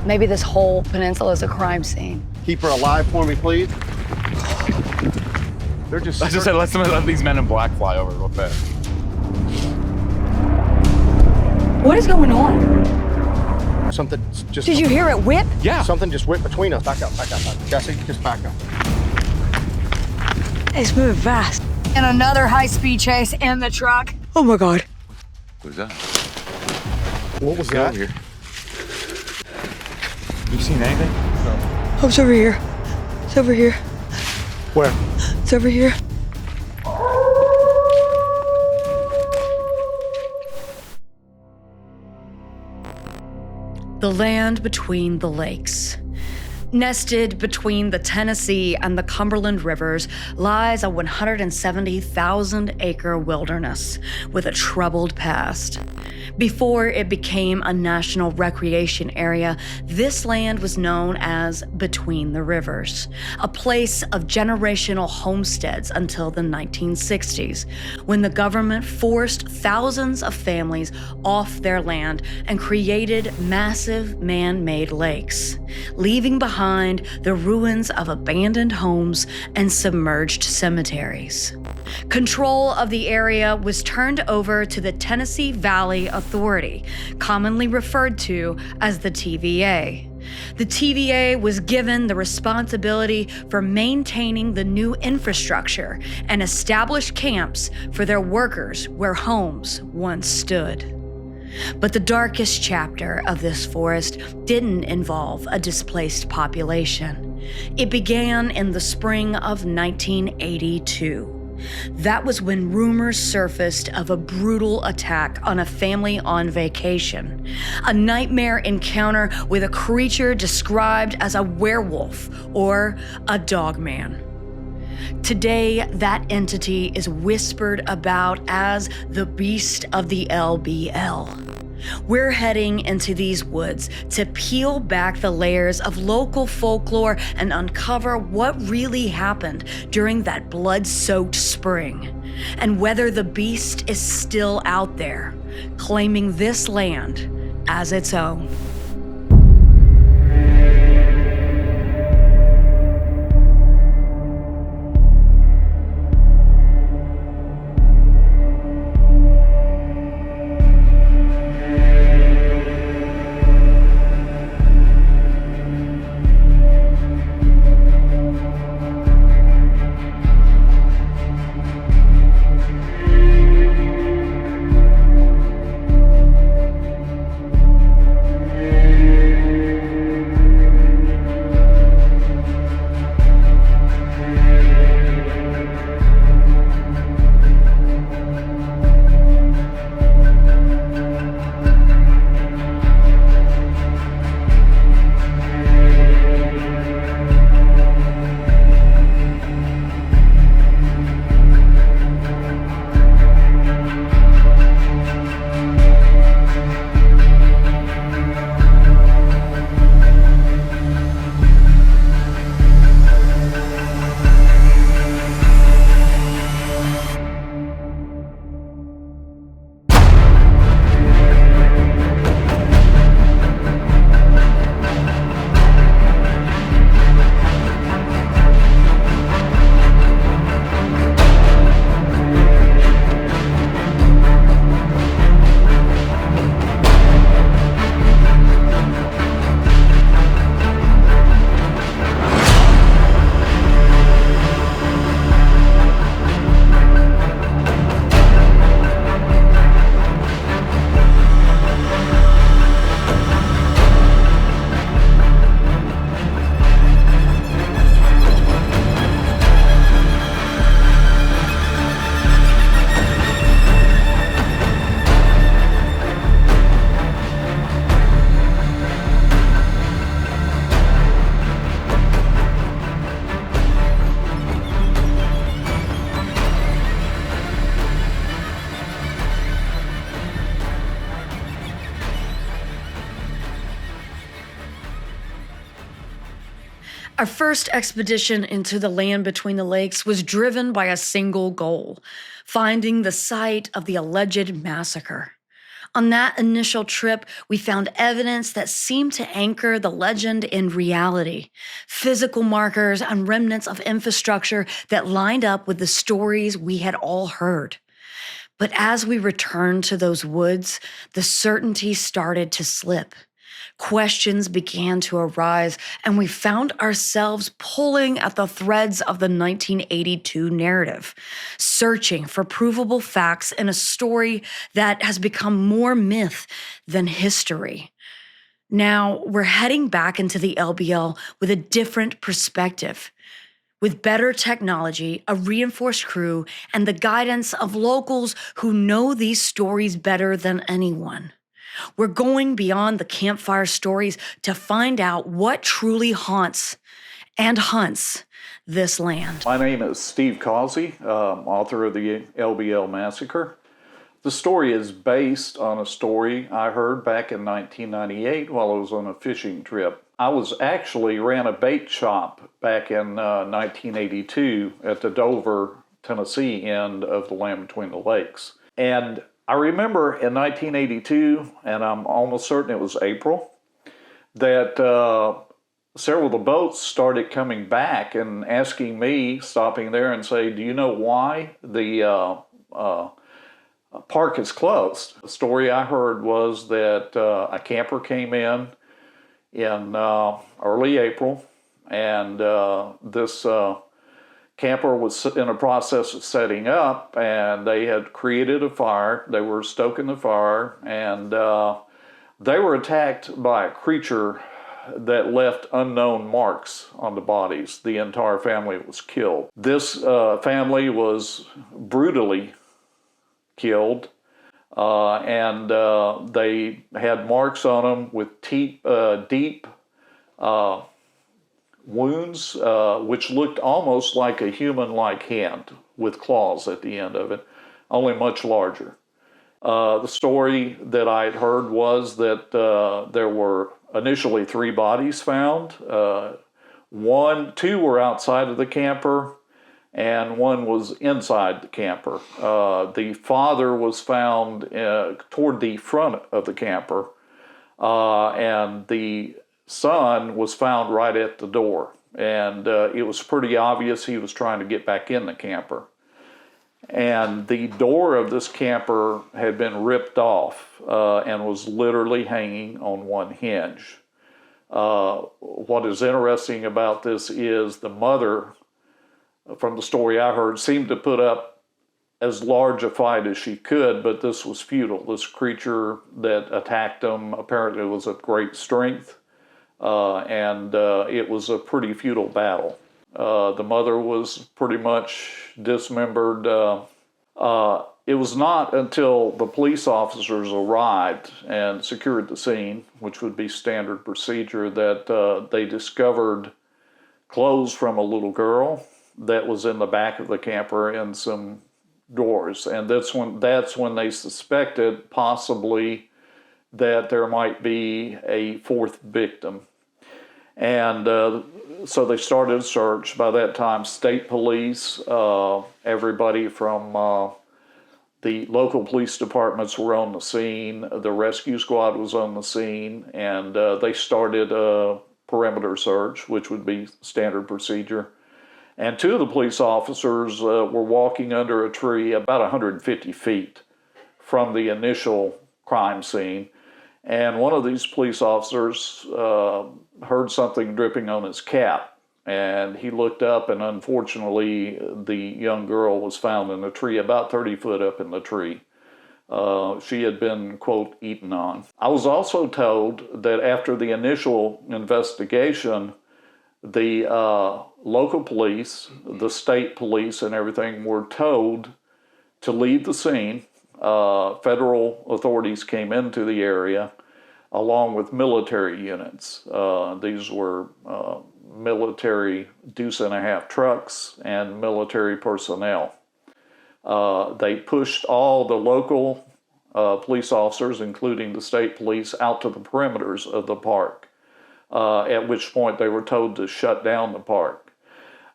Maybe this whole peninsula is a crime scene. Keep her alive for me, please. They're just... I just said, let these men in black fly over real fast. What is going on? Something just... Did you hear it whip? Yeah. Something just whipped between us. Back up, back up, back up. Jesse, just back up. It's moving fast. And another high-speed chase in the truck. Oh my God. Who's that? What was Get that? over here. You seen anything? No. Oh, it's over here. It's over here. Where? It's over here. The land between the lakes. Nested between the Tennessee and the Cumberland rivers lies a 170,000-acre wilderness with a troubled past. Before it became a national recreation area, this land was known as Between the Rivers, a place of generational homesteads until the 1960s, when the government forced thousands of families off their land and created massive man-made lakes, leaving behind the ruins of abandoned homes and submerged cemeteries. Control of the area was turned over to the Tennessee Valley Authority, commonly referred to as the TVA. The TVA was given the responsibility for maintaining the new infrastructure and established camps for their workers where homes once stood. But the darkest chapter of this forest didn't involve a displaced population. It began in the spring of 1982. That was when rumors surfaced of a brutal attack on a family on vacation, a nightmare encounter with a creature described as a werewolf or a dogman. Today, that entity is whispered about as the Beast of the LBL. We're heading into these woods to peel back the layers of local folklore and uncover what really happened during that blood-soaked spring, and whether the beast is still out there, claiming this land as its own. Our first expedition into the land between the lakes was driven by a single goal: finding the site of the alleged massacre. On that initial trip, we found evidence that seemed to anchor the legend in reality, physical markers and remnants of infrastructure that lined up with the stories we had all heard. But as we returned to those woods, the certainty started to slip. Questions began to arise, and we found ourselves pulling at the threads of the 1982 narrative, searching for provable facts in a story that has become more myth than history. Now, we're heading back into the LBL with a different perspective. With better technology, a reinforced crew, and the guidance of locals who know these stories better than anyone. We're going beyond the campfire stories to find out what truly haunts and hunts this land. My name is Steve Causey, author of the LBL Massacre. The story is based on a story I heard back in 1998 while I was on a fishing trip. I ran a bait shop back in 1982 at the Dover, Tennessee end of the Land Between the Lakes. And I remember in 1982, and I'm almost certain it was April, that several of the boats started coming back and asking me, stopping there and say, do you know why the park is closed? The story I heard was that a camper came in early April, and this camper was in a process of setting up, and they had created a fire. They were stoking the fire, and they were attacked by a creature that left unknown marks on the bodies. The entire family was killed. This family was brutally killed, and they had marks on them with deep wounds, which looked almost like a human-like hand with claws at the end of it, only much larger. The story that I had heard was that there were initially 3 bodies found. 2 were outside of the camper, and 1 was inside the camper. The father was found toward the front of the camper, and the son was found right at the door. And it was pretty obvious he was trying to get back in the camper. And the door of this camper had been ripped off and was literally hanging on one hinge. What is interesting about this is the mother, from the story I heard, seemed to put up as large a fight as she could, but this was futile. This creature that attacked them apparently was of great strength, and it was a pretty futile battle. The mother was pretty much dismembered. It was not until the police officers arrived and secured the scene, which would be standard procedure, that they discovered clothes from a little girl that was in the back of the camper and some drawers. And that's when they suspected possibly that there might be a 4th victim. And so they started a search. By that time, state police, everybody from the local police departments were on the scene. The rescue squad was on the scene, and they started a perimeter search, which would be standard procedure. And 2 of the police officers were walking under a tree about 150 feet from the initial crime scene. And one of these police officers heard something dripping on his cap. And he looked up, and unfortunately, the young girl was found in a tree about 30 foot up in the tree. She had been, quote, eaten on. I was also told that after the initial investigation, the local police, the state police, and everything were told to leave the scene. Federal authorities came into the area along with military units. These were military deuce-and-a-half trucks and military personnel. They pushed all the local police officers, including the state police, out to the perimeters of the park, at which point they were told to shut down the park.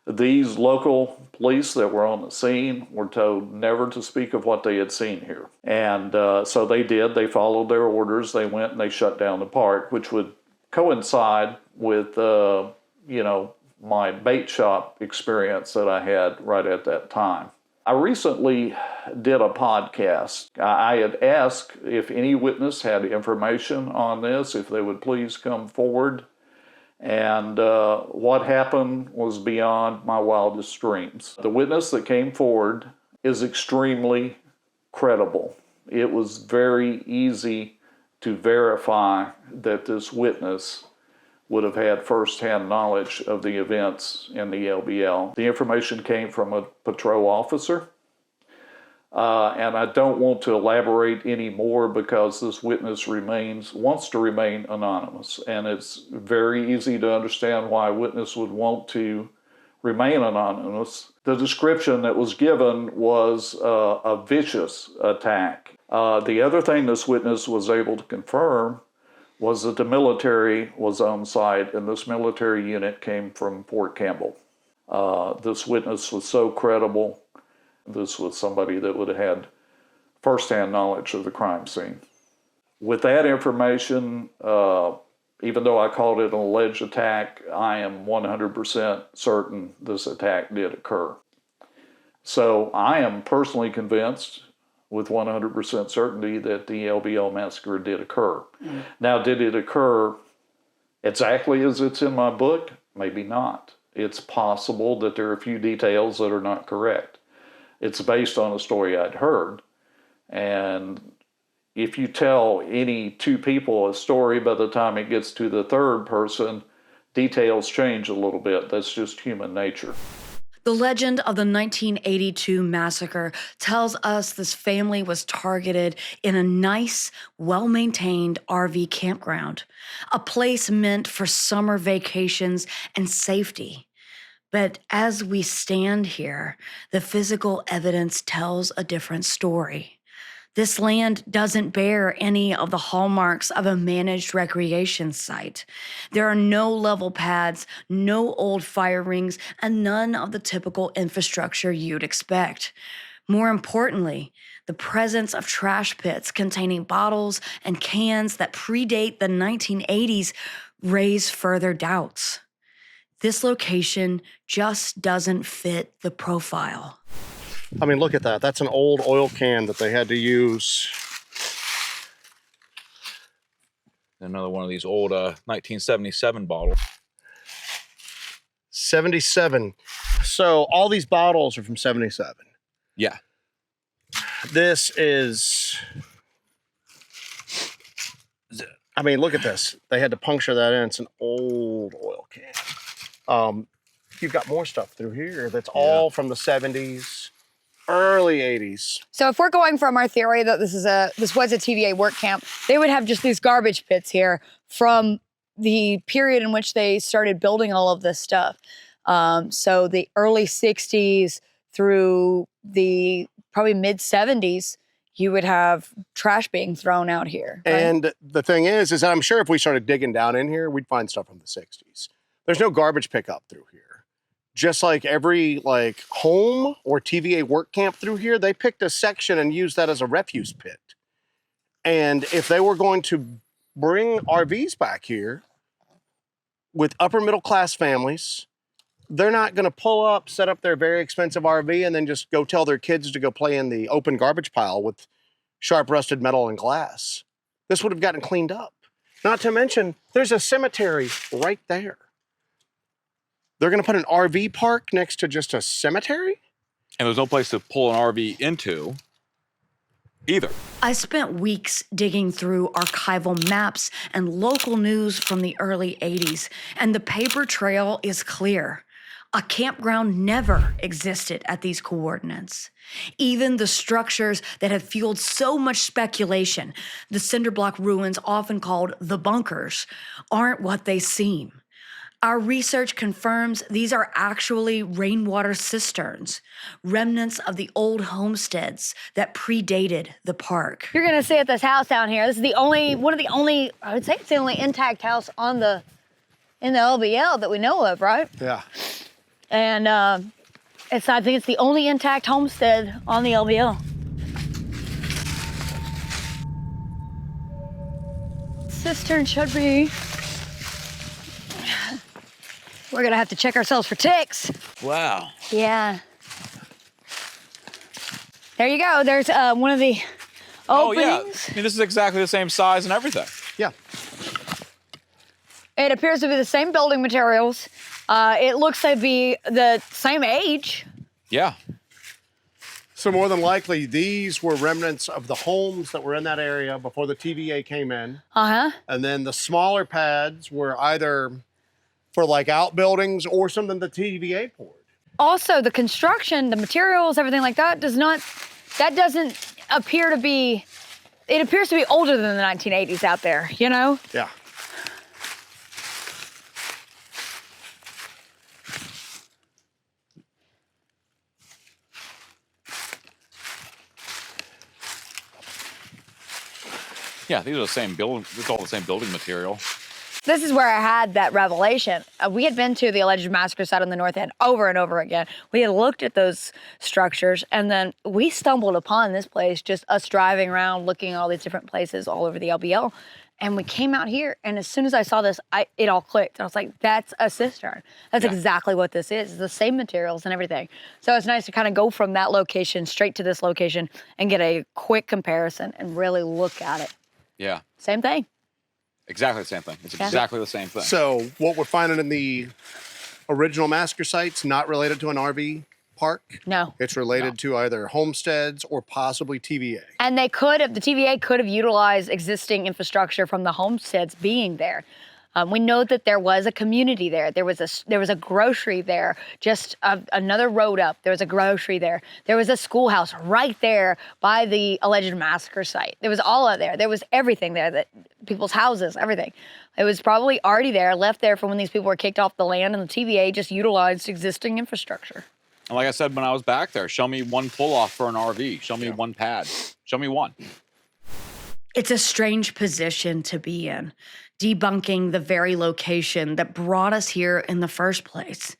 These local police that were on the scene were told never to speak of what they had seen here. And so they did. They followed their orders. They went and they shut down the park, which would coincide with, my bait shop experience that I had right at that time. I recently did a podcast. I had asked if any witness had information on this, if they would please come forward. And what happened was beyond my wildest dreams. The witness that came forward is extremely credible. It was very easy to verify that this witness would have had firsthand knowledge of the events in the LBL. The information came from a patrol officer. And I don't want to elaborate any more because this witness wants to remain anonymous. And it's very easy to understand why a witness would want to remain anonymous. The description that was given was a vicious attack. The other thing this witness was able to confirm was that the military was on site, and this military unit came from Fort Campbell. This witness was so credible. This was somebody that would have had firsthand knowledge of the crime scene. With that information, even though I called it an alleged attack, I am 100% certain this attack did occur. So I am personally convinced with 100% certainty that the LBL massacre did occur. Mm. Now, did it occur exactly as it's in my book? Maybe not. It's possible that there are a few details that are not correct. It's based on a story I'd heard. And if you tell any two people a story, by the time it gets to the third person, details change a little bit. That's just human nature. The legend of the 1982 massacre tells us this family was targeted in a nice, well-maintained RV campground, a place meant for summer vacations and safety. But as we stand here, the physical evidence tells a different story. This land doesn't bear any of the hallmarks of a managed recreation site. There are no level pads, no old fire rings, and none of the typical infrastructure you'd expect. More importantly, the presence of trash pits containing bottles and cans that predate the 1980s raise further doubts. This location just doesn't fit the profile. I mean, look at that. That's an old oil can that they had to use. Another one of these old 1977 bottles. 77. So all these bottles are from 77. Yeah. This is... I mean, look at this. They had to puncture that in. It's an old oil can. You've got more stuff through here that's all from the 70s. Early 80s. So if we're going from our theory that this was a TVA work camp, they would have just these garbage pits here from the period in which they started building all of this stuff. So the early 60s through the probably mid 70s, you would have trash being thrown out here. Right? And the thing is that I'm sure if we started digging down in here, we'd find stuff from the 60s. There's no garbage pickup through here. Just like every home or TVA work camp through here, they picked a section and used that as a refuse pit. And if they were going to bring RVs back here with upper middle class families, they're not going to pull up, set up their very expensive RV, and then just go tell their kids to go play in the open garbage pile with sharp rusted metal and glass. This would have gotten cleaned up. Not to mention, there's a cemetery right there. They're going to put an RV park next to just a cemetery? And there's no place to pull an RV into either. I spent weeks digging through archival maps and local news from the early 80s, and the paper trail is clear. A campground never existed at these coordinates. Even the structures that have fueled so much speculation, the cinder block ruins often called the bunkers, aren't what they seem. Our research confirms these are actually rainwater cisterns, remnants of the old homesteads that predated the park. you're gonna see at this house down here, this is one of the only, I would say it's the only intact house in the LBL that we know of, right? Yeah. And I think it's the only intact homestead on the LBL. Cistern should be. We're gonna have to check ourselves for ticks. Wow. Yeah. There you go. There's one of the Oh, yeah. openings. I mean, this is exactly the same size and everything. Yeah. It appears to be the same building materials. It looks to be the same age. Yeah. So more than likely, these were remnants of the homes that were in that area before the TVA came in. Uh-huh. And then the smaller pads were either for like outbuildings or something the TVA poured. Also, the construction, the materials, everything like that doesn't appear to be, it appears to be older than the 1980s out there, you know? Yeah. Yeah, these are the same building. It's all the same building material. This is where I had that revelation. We had been to the alleged massacre site on the north end over and over again. We had looked at those structures, and then we stumbled upon this place, just us driving around, looking at all these different places all over the LBL. And we came out here, and as soon as I saw this, it all clicked. I was like, that's a cistern. That's exactly what this is. It's the same materials and everything. So it's nice to kind of go from that location straight to this location and get a quick comparison and really look at it. Yeah. Same thing. Exactly the same thing. It's Yeah. exactly the same thing. So what we're finding in the original massacre sites, not related to an RV park. No. It's related to either homesteads or possibly TVA. And the TVA could have utilized existing infrastructure from the homesteads being there. We know that there was a community there. There was a grocery there, just another road up. There was a grocery there. There was a schoolhouse right there by the alleged massacre site. There was all out there. There was everything there, that people's houses, everything. It was probably already there, left there from when these people were kicked off the land, and the TVA just utilized existing infrastructure. And like I said when I was back there, show me one pull-off for an RV. Show me one pad. Show me one. It's a strange position to be in, debunking the very location that brought us here in the first place.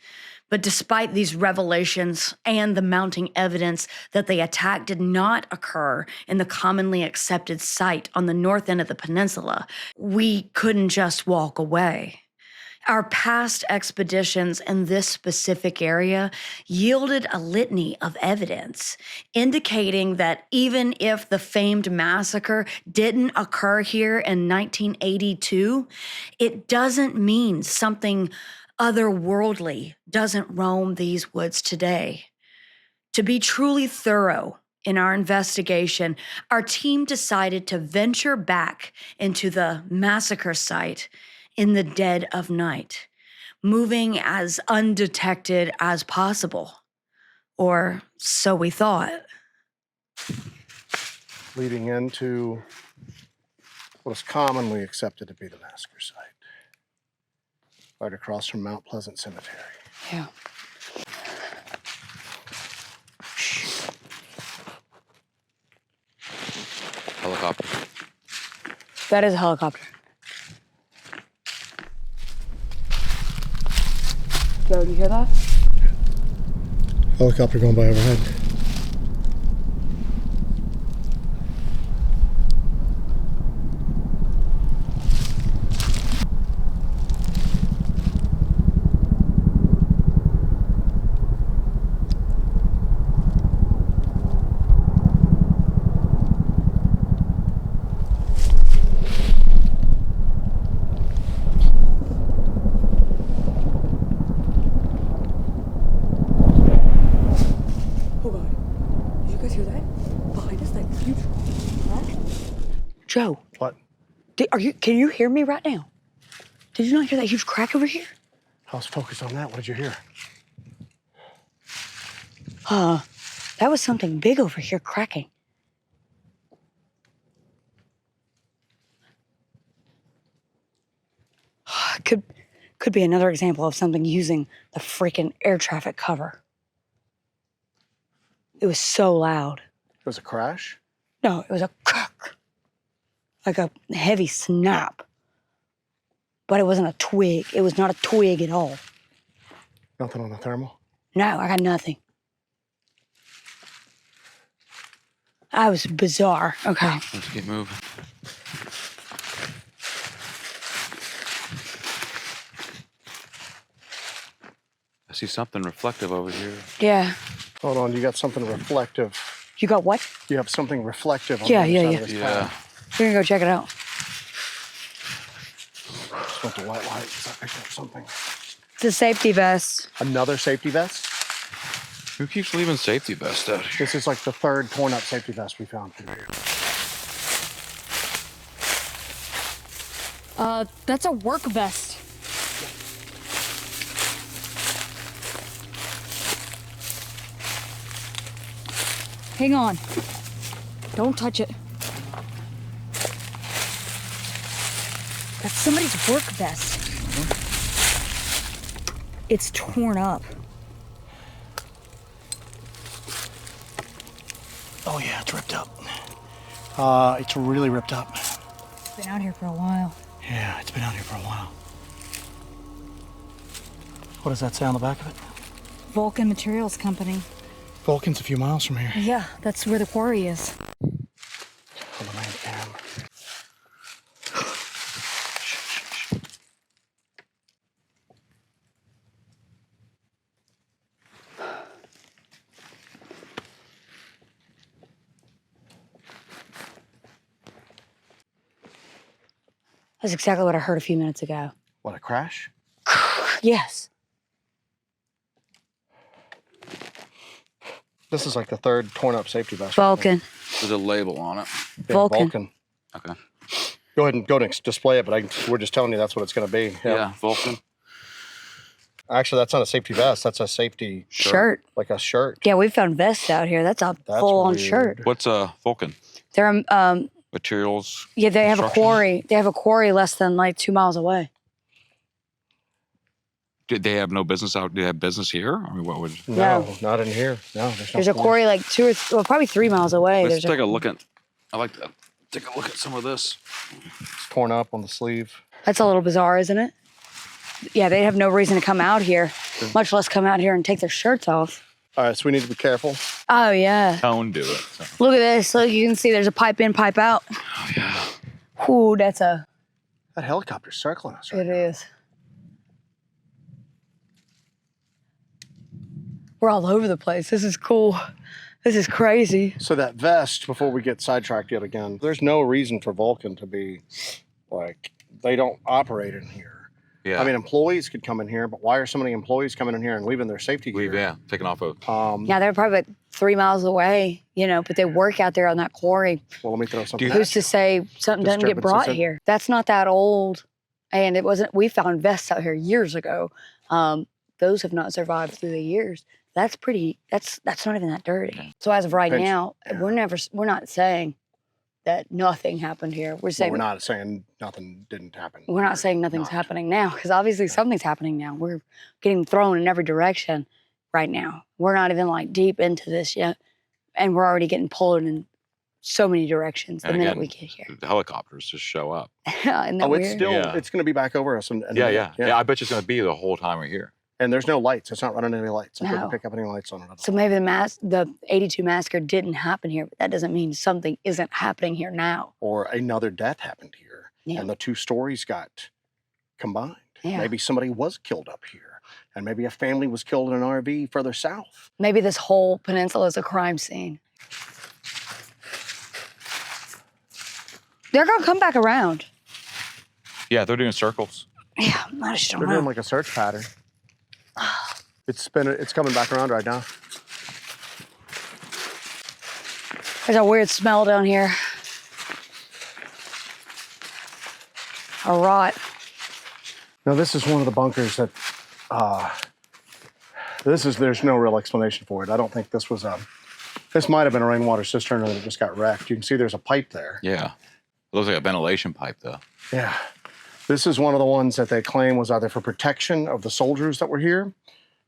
But despite these revelations and the mounting evidence that the attack did not occur in the commonly accepted site on the north end of the peninsula, we couldn't just walk away. Our past expeditions in this specific area yielded a litany of evidence, indicating that even if the famed massacre didn't occur here in 1982, it doesn't mean something otherworldly doesn't roam these woods today. To be truly thorough in our investigation, our team decided to venture back into the massacre site in the dead of night, moving as undetected as possible. Or so we thought. Leading into what is commonly accepted to be the massacre site. Right across from Mount Pleasant Cemetery. Yeah. Helicopter. That is a helicopter. Joe, do you hear that? Helicopter going by overhead. Joe, What? Can you hear me right now? Did you not hear that huge crack over here? I was focused on that. What did you hear? That was something big over here cracking. Could be another example of something using the freaking air traffic cover. It was so loud. It was a crash? No, it was a crack. Like a heavy snap. But it wasn't a twig. It was not a twig at all. Nothing on the thermal? No, I got nothing. That was bizarre. Okay. Let's keep moving. I see something reflective over here. Yeah. Hold on, you got something reflective. You got what? You have something reflective on Yeah, the yeah, other yeah. side of this Yeah. pad. We're gonna go check it out. Just went to white light because I picked up something. It's a safety vest. Another safety vest? Who keeps leaving safety vests out here? This is like the third torn up safety vest we found through here. That's a work vest. Hang on. Don't touch it. That's somebody's work vest. It's torn up. Oh yeah, it's ripped up. It's really ripped up. It's been out here for a while. Yeah, it's been out here for a while. What does that say on the back of it? Vulcan Materials Company. Vulcan's a few miles from here. Yeah, that's where the quarry is. On the main cam. That's exactly what I heard a few minutes ago. What, a crash? Yes. This is like the third torn up safety vest. Vulcan. There's a label on it. Yeah, Vulcan. Okay. Go ahead and display it, but we're just telling you that's what it's going to be. Yeah, Vulcan. Actually, that's not a safety vest. That's a safety Shirt. like a shirt. Yeah, we found vests out here. That's a That's full-on weird. shirt. What's Vulcan? They're Materials. yeah, they have a Construction? quarry. They have a quarry less than like 2 miles away. Did they have no business out? Do they have business here? I mean, what would? No, not in here. No, there's no There's a quarry like probably 3 miles away. Let's There's take a look at. I like to take a look at some of this. It's torn up on the sleeve. That's a little bizarre, isn't it? Yeah, they have no reason to come out here, much less come out here and take their shirts off. All right, so we need to be careful. Oh, yeah. Tone do it. So. Look at this. Look, you can see there's a pipe in, pipe out. Oh yeah. Ooh, that's a... That helicopter's circling us right It now. is. We're all over the place. This is cool. This is crazy. So that vest, before we get sidetracked yet again, there's no reason for Vulcan to be like, they don't operate in here. Yeah. I mean, employees could come in here, but why are so many employees coming in here and leaving their safety gear? Yeah, taking off a. Yeah, they're probably like 3 miles away, you know, but they work out there on that quarry. Well, let me throw something Who's at to you. say something doesn't get brought Disturbances. here? That's not that old. And it wasn't, we found vests out here years ago. Those have not survived through the years. That's pretty, that's not even that dirty. So as of right Pinch. now, Yeah. we're not saying that nothing happened here. We're Well, saying, we're not saying nothing didn't happen. we're not saying nothing's Not. happening now, because obviously something's happening now. We're getting thrown in every direction right now. We're not even like deep into this yet. And we're already getting pulled in so many directions the And minute again, we get here. The helicopters just show up. Isn't that Oh, it's weird? still, Yeah. it's going to be back over us. And Yeah. I bet you it's gonna be the whole time we're here. And there's no lights. It's not running any lights. I No. couldn't pick up any lights on it. So maybe the 82 massacre didn't happen here, but that doesn't mean something isn't happening here now. Or another death happened here. Yeah. And the two stories got combined. Yeah. Maybe somebody was killed up here. And maybe a family was killed in an RV further south. Maybe this whole peninsula is a crime scene. They're gonna come back around. Yeah, they're doing circles. Yeah, I just don't They're know. doing like a search pattern. It's coming back around right now. There's a weird smell down here. A rot. Now this is one of the bunkers that, there's no real explanation for it. I don't think this was this might have been a rainwater cistern and it just got wrecked. You can see there's a pipe there. Yeah. It looks like a ventilation pipe though. Yeah. This is one of the ones that they claim was either for protection of the soldiers that were here,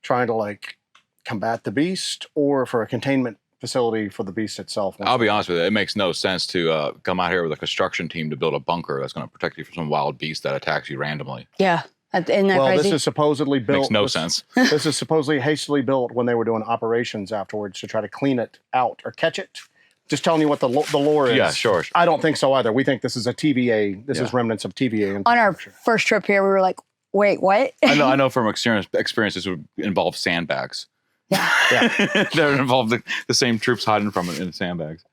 trying to like combat the beast, or for a containment facility for the beast itself. I'll be honest with you, it makes no sense to come out here with a construction team to build a bunker that's going to protect you from some wild beast that attacks you randomly. Yeah. Isn't that Well, crazy? this is supposedly built. Makes no sense. This is supposedly hastily built when they were doing operations afterwards to try to clean it out or catch it. Just telling you what the lore is. Yeah, sure. I don't think so either. We think this is a TVA. This is Yeah. remnants of TVA. On our first trip here, we were like, wait, what? I know from experience this would involve sandbags. Yeah. They're involved the same troops hiding from it in sandbags.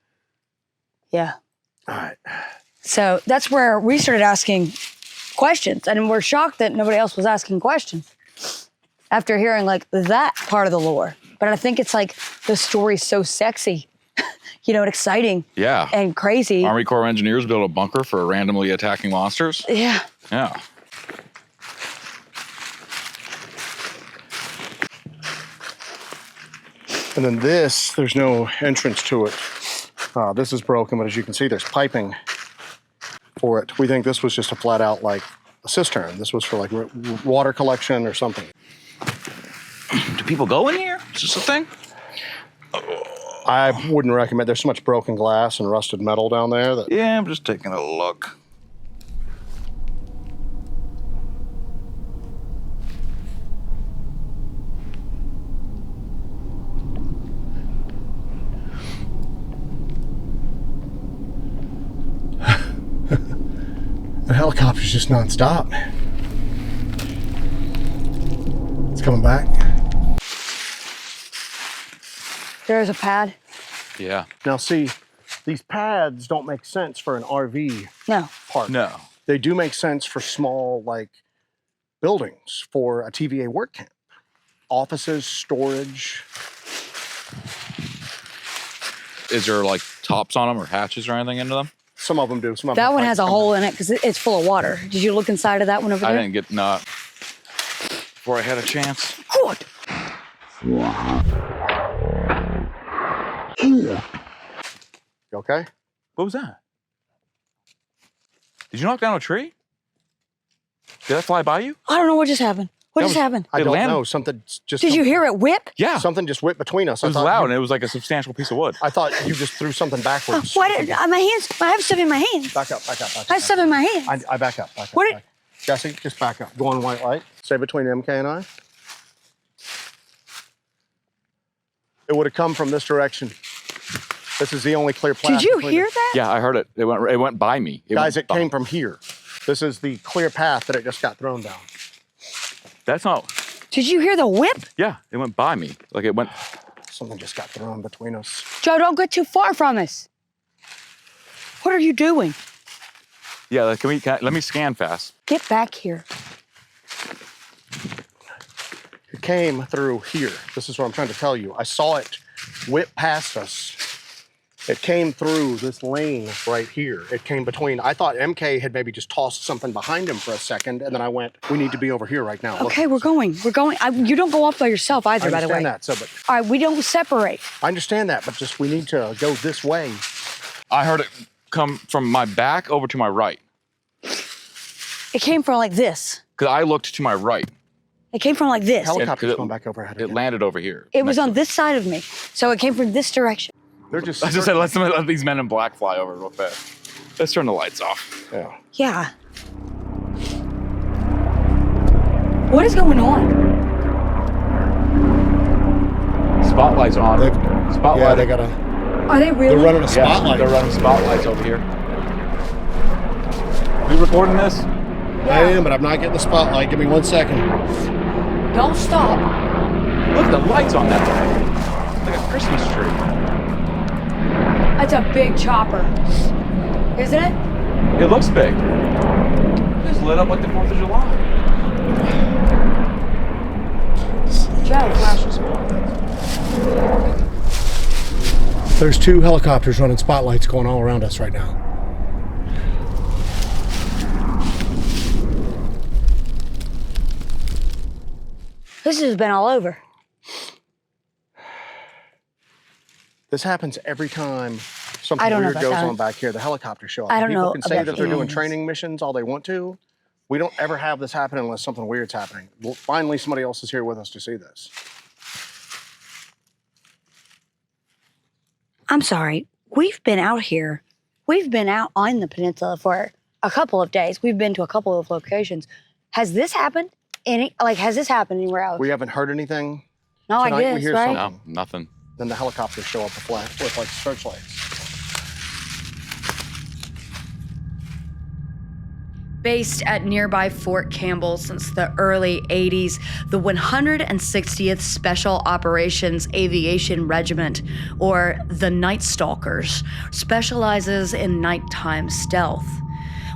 Yeah. All right. So that's where we started asking questions, and we're shocked that nobody else was asking questions after hearing like that part of the lore. But I think it's like the story's so sexy, you know, and exciting Yeah. and crazy. Army Corps of Engineers built a bunker for randomly attacking monsters. Yeah. Yeah. And then this, there's no entrance to it. This is broken, but as you can see, there's piping for it. We think this was just a flat out like a cistern. This was for like water collection or something. Do people go in here? Is this a thing? I wouldn't recommend. There's so much broken glass and rusted metal down there that Yeah, I'm just taking a look. the helicopter's just nonstop. It's coming back. There's a pad. Yeah. Now see, these pads don't make sense for an RV No. park. No. They do make sense for small, like, buildings for a TVA work camp. Offices, storage. Is there like tops on them or hatches or anything into them? Some of them do. Some of That them one pipes has a come hole in it because it's full of water. Did you look inside of that one over I there? didn't get not before I had a chance. Good. You okay? What was that? Did you knock down a tree? Did that fly by you? I don't know what just happened. What That just was- happened? I It don't landed. know. Something just. Did you hear it whip? Yeah. Something just whipped between us. It was loud and it was like a substantial piece of wood. I thought you just threw something backwards. Why did my hands? I have stuff in my hands. Back up, back up, back up. I have stuff in my hands. I back up, back up. What back up. Jesse, just back up. Go on white light. Stay between MK and I. It would have come from this direction. This is the only clear path. Did you between hear us. that? Yeah, I heard it. It went by me. Guys, went it by- came from here. This is the clear path that it just got thrown down. That's not. Did you hear the whip? Yeah, it went by me. Like it went. Something just got thrown between us. Joe, don't get too far from us. What are you doing? Yeah, like, let me scan fast. Get back here. It came through here. This is what I'm trying to tell you. I saw it whip past us. It came through this lane right here. It came between. I thought MK had maybe just tossed something behind him for a second, and then I went, we need to be over here right now. Look. Okay, we're going. We're going. You don't go off by yourself either, I by the way. understand that, so, but All right, we don't separate. I understand that, but just we need to go this way. I heard it come from my back over to my right. It came from like this. Because I looked to my right. It came from like this. Helicopter's it- going back overhead. It again. landed over here. It was next on to- this side of me. So it came from this direction. They're just. I just said, let these men in black fly over real fast. Let's turn the lights off. Yeah. Yeah. What is going on? Spotlights on. Spotlight. Yeah, they got a. Are they really? They're running a Yeah, spotlight. they're running spotlights over here. You recording this? I am, but I'm not getting the spotlight. Give me 1 second. Don't stop. Look at the lights on that thing. Like a Christmas tree. That's a big chopper. Isn't it? It looks big. It's lit up like the 4th of July. Joe. There's 2 helicopters running spotlights going all around us right now. This has been all over. This happens every time I something don't know weird about goes that. on back here. The helicopters show up. I don't People know can say about that they're doing aliens. training missions all they want to. We don't ever have this happen unless something weird's happening. Well, finally, somebody else is here with us to see this. I'm sorry. We've been out here. We've been out on the peninsula for a couple of days. We've been to a couple of locations. Has this happened? Has this happened anywhere else? We haven't heard anything. No, I Tonight guess, we hear right? something. No, nothing. Then the helicopters show up with like searchlights. Based at nearby Fort Campbell since the early 80s, the 160th Special Operations Aviation Regiment, or the Night Stalkers, specializes in nighttime stealth.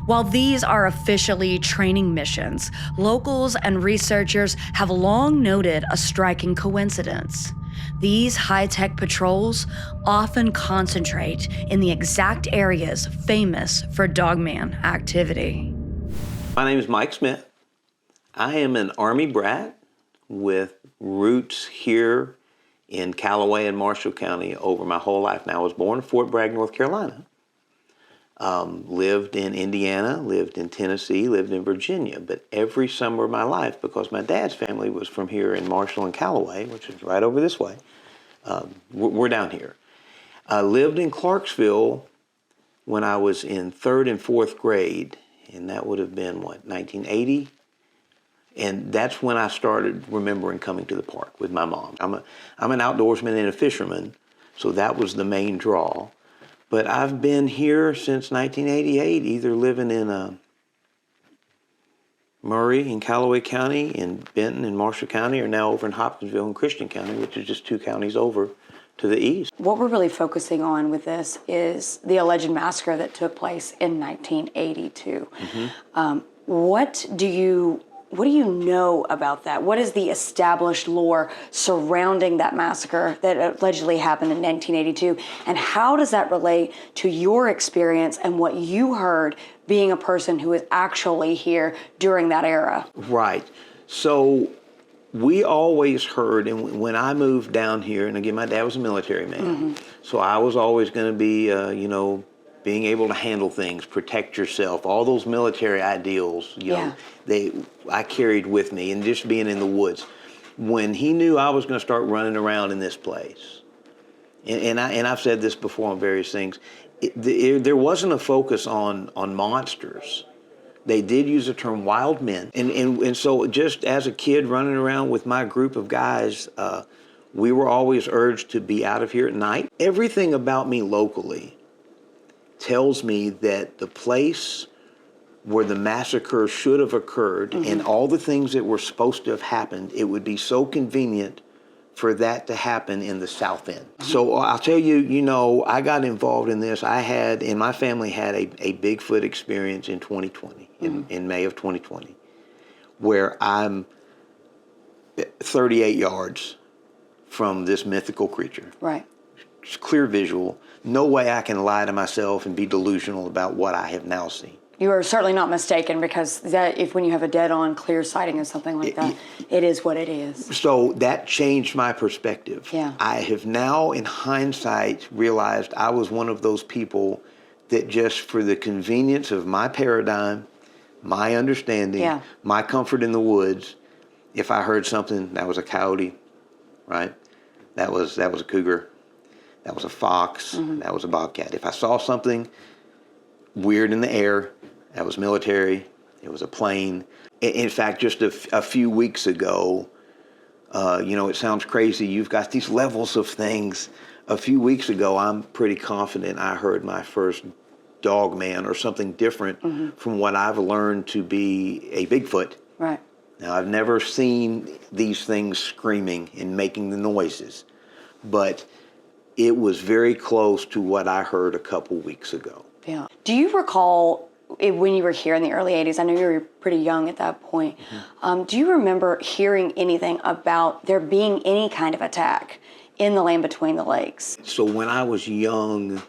While these are officially training missions, locals and researchers have long noted a striking coincidence. These high-tech patrols often concentrate in the exact areas famous for Dogman activity. My name is Mike Smith. I am an Army brat with roots here in Callaway and Marshall County over my whole life. Now, I was born in Fort Bragg, North Carolina. Lived in Indiana, lived in Tennessee, lived in Virginia. But every summer of my life, because my dad's family was from here in Marshall and Callaway, which is right over this way, we're down here. I lived in Clarksville when I was in 3rd and 4th grade. And that would have been, 1980? And that's when I started remembering coming to the park with my mom. I'm an outdoorsman and a fisherman, so that was the main draw. But I've been here since 1988, either living in Murray in Callaway County, in Benton in Marshall County, or now over in Hopkinsville in Christian County, which is just 2 counties over to the east. What we're really focusing on with this is the alleged massacre that took place in 1982. What do you know about that? What is the established lore surrounding that massacre that allegedly happened in 1982? And how does that relate to your experience and what you heard being a person who was actually here during that era? Right. So we always heard, and when I moved down here, and again, my dad was a military man, so I was always going to be, being able to handle things, protect yourself, all those military ideals, I carried with me, and just being in the woods. When he knew I was going to start running around in this place, and I've said this before on various things, there wasn't a focus on monsters. They did use the term wild men. And so just as a kid running around with my group of guys, we were always urged to be out of here at night. Everything about me locally tells me that the place where the massacre should have occurred and all the things that were supposed to have happened, it would be so convenient for that to happen in the South End. So I'll tell you, I got involved in this. And my family had a Bigfoot experience in 2020, in May of 2020, where I'm 38 yards from this mythical creature. Right. It's clear visual. No way I can lie to myself and be delusional about what I have now seen. You are certainly not mistaken, because when you have a dead-on clear sighting of something like that, it is what it is. So that changed my perspective. Yeah. I have now, in hindsight, realized I was one of those people that just for the convenience of my paradigm, my understanding, my comfort in the woods, if I heard something, that was a coyote, right? That was a cougar. That was a fox. That was a bobcat. If I saw something weird in the air, that was military. It was a plane. In fact, just a few weeks ago, it sounds crazy. You've got these levels of things. A few weeks ago, I'm pretty confident I heard my first Dogman or something different from what I've learned to be a Bigfoot. Right. Now, I've never seen these things screaming and making the noises, but it was very close to what I heard a couple weeks ago. Yeah. Do you recall when you were here in the early 80s? I know you were pretty young at that point. Do you remember hearing anything about there being any kind of attack in the land between the lakes? So when I was young,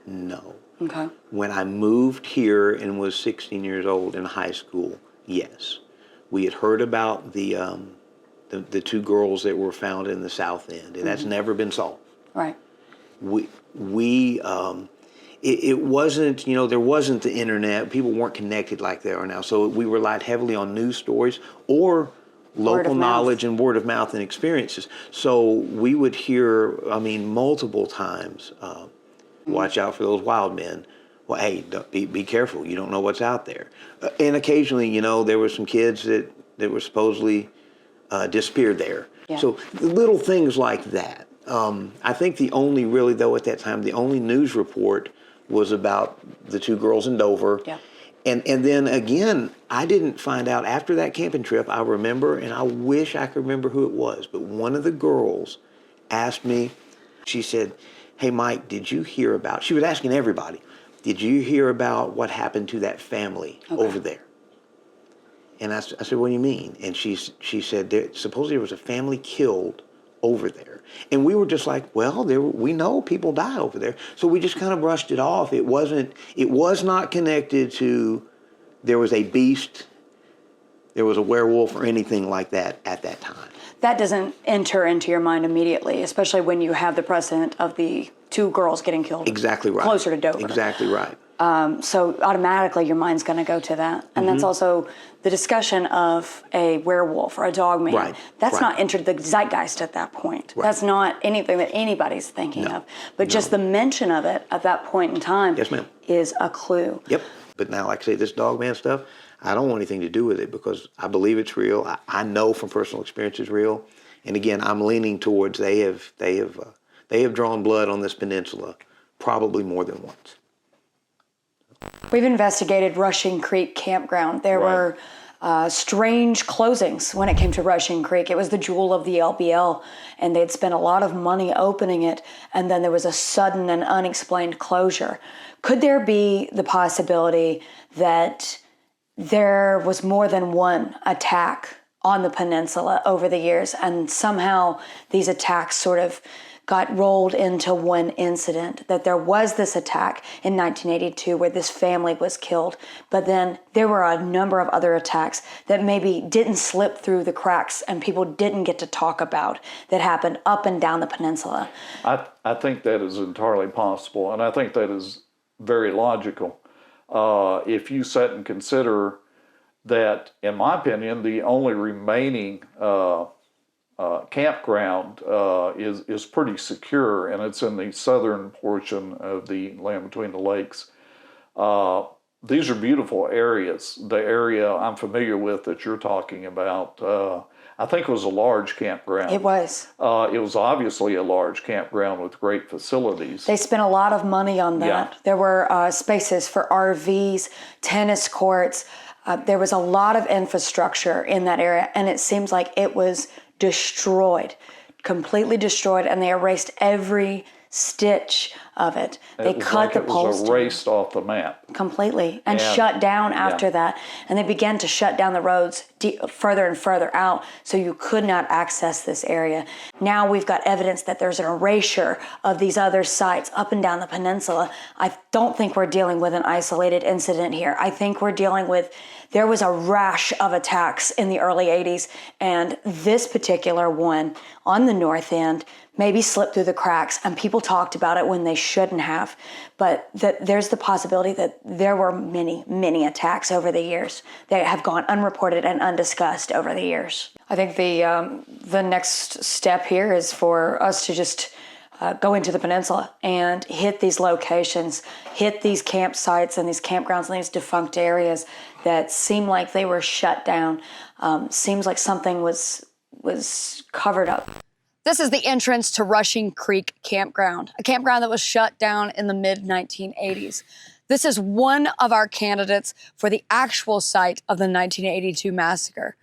no. Okay. When I moved here and was 16 years old in high school, yes. We had heard about the 2 girls that were found in the South End, and that's never been solved. Right. It wasn't, there wasn't the internet. People weren't connected like they are now. So we relied heavily on news stories or local knowledge and word of mouth and experiences. So we would hear, multiple times, watch out for those wild men. well, hey, be careful. You don't know what's out there. And occasionally, you know, there were some kids that were supposedly disappeared there. Yeah. So little things like that. I think the only really, though, at that time, the only news report was about the 2 girls in Dover. Yeah. And then again, I didn't find out after that camping trip. I remember, and I wish I could remember who it was, but one of the girls asked me, she said, hey, Mike, did you hear about, she was asking everybody, did you hear about what happened to that family over there? And I said, what do you mean? And she said, supposedly there was a family killed over there. And we were just like, well, we know people die over there. So we just kind of brushed it off. It was not connected to, there was a beast, there was a werewolf or anything like that at that time. That doesn't enter into your mind immediately, especially when you have the precedent of the 2 girls getting killed. Exactly right. Closer to Dover. Exactly right. So automatically your mind's going to go to that. And that's also the discussion of a werewolf or a dogman. Right. That's not entered the zeitgeist at that point. Right. That's not anything that anybody's thinking of. But just the mention of it at that point in time Yes, ma'am. is a clue. Yep. But now, like I say, this Dogman stuff, I don't want anything to do with it because I believe it's real. I know from personal experience it's real. And again, I'm leaning towards they have drawn blood on this peninsula probably more than once. We've investigated Rushing Creek Campground. There were strange closings when it came to Rushing Creek. It was the jewel of the LBL, and they'd spent a lot of money opening it, and then there was a sudden and unexplained closure. Could there be the possibility that there was more than one attack on the peninsula over the years, and somehow these attacks sort of got rolled into one incident, that there was this attack in 1982 where this family was killed, but then there were a number of other attacks that maybe didn't slip through the cracks and people didn't get to talk about that happened up and down the peninsula? I think that is entirely possible, and I think that is very logical. If you sit and consider that, in my opinion, the only remaining campground is pretty secure, and it's in the southern portion of the land between the lakes. These are beautiful areas. The area I'm familiar with that you're talking about, I think it was a large campground. It was. It was obviously a large campground with great facilities. They spent a lot of money on that. Yeah. There were spaces for RVs, tennis courts. There was a lot of infrastructure in that area, and it seems like it was destroyed, completely destroyed, and they erased every stitch of it. They cut the poles. It was erased off the map. Completely, and shut down after that. And they began to shut down the roads further and further out, so you could not access this area. Now we've got evidence that there's an erasure of these other sites up and down the peninsula. I don't think we're dealing with an isolated incident here. I think we're dealing with, there was a rash of attacks in the early 80s, and this particular one on the north end maybe slipped through the cracks, and people talked about it when they shouldn't have. But there's the possibility that there were many, many attacks over the years that have gone unreported and undiscussed over the years. I think the next step here is for us to just go into the peninsula and hit these locations, hit these campsites and these campgrounds and these defunct areas that seem like they were shut down. Seems like something was covered up. This is the entrance to Rushing Creek Campground, a campground that was shut down in the mid-1980s. This is one of our candidates for the actual site of the 1982 massacre.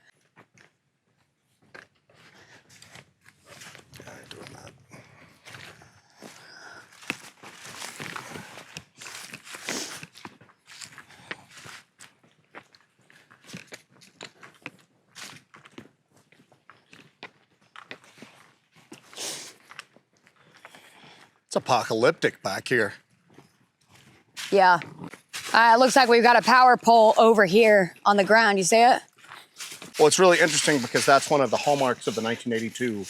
It's apocalyptic back here. Yeah. It looks like we've got a power pole over here on the ground. You see it? Well, it's really interesting because that's one of the hallmarks of the 1982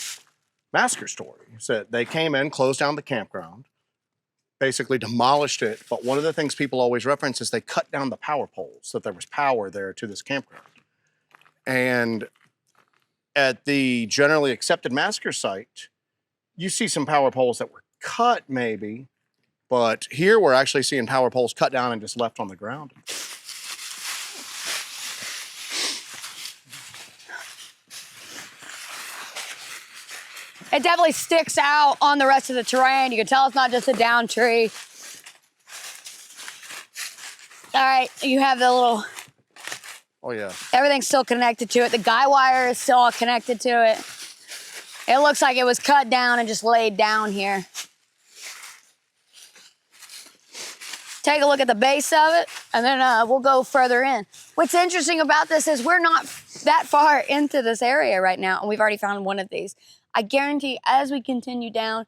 massacre story. So they came in, closed down the campground, basically demolished it. But one of the things people always reference is they cut down the power poles, so that there was power there to this campground. And at the generally accepted massacre site, you see some power poles that were cut maybe, But here we're actually seeing power poles cut down and just left on the ground. It definitely sticks out on the rest of the terrain. You can tell it's not just a down tree. All right, you have the little, Oh yeah. everything's still connected to it. The guy wire is still all connected to it. It looks like it was cut down and just laid down here. Take a look at the base of it, and then we'll go further in. What's interesting about this is we're not that far into this area right now, and we've already found one of these. I guarantee as we continue down,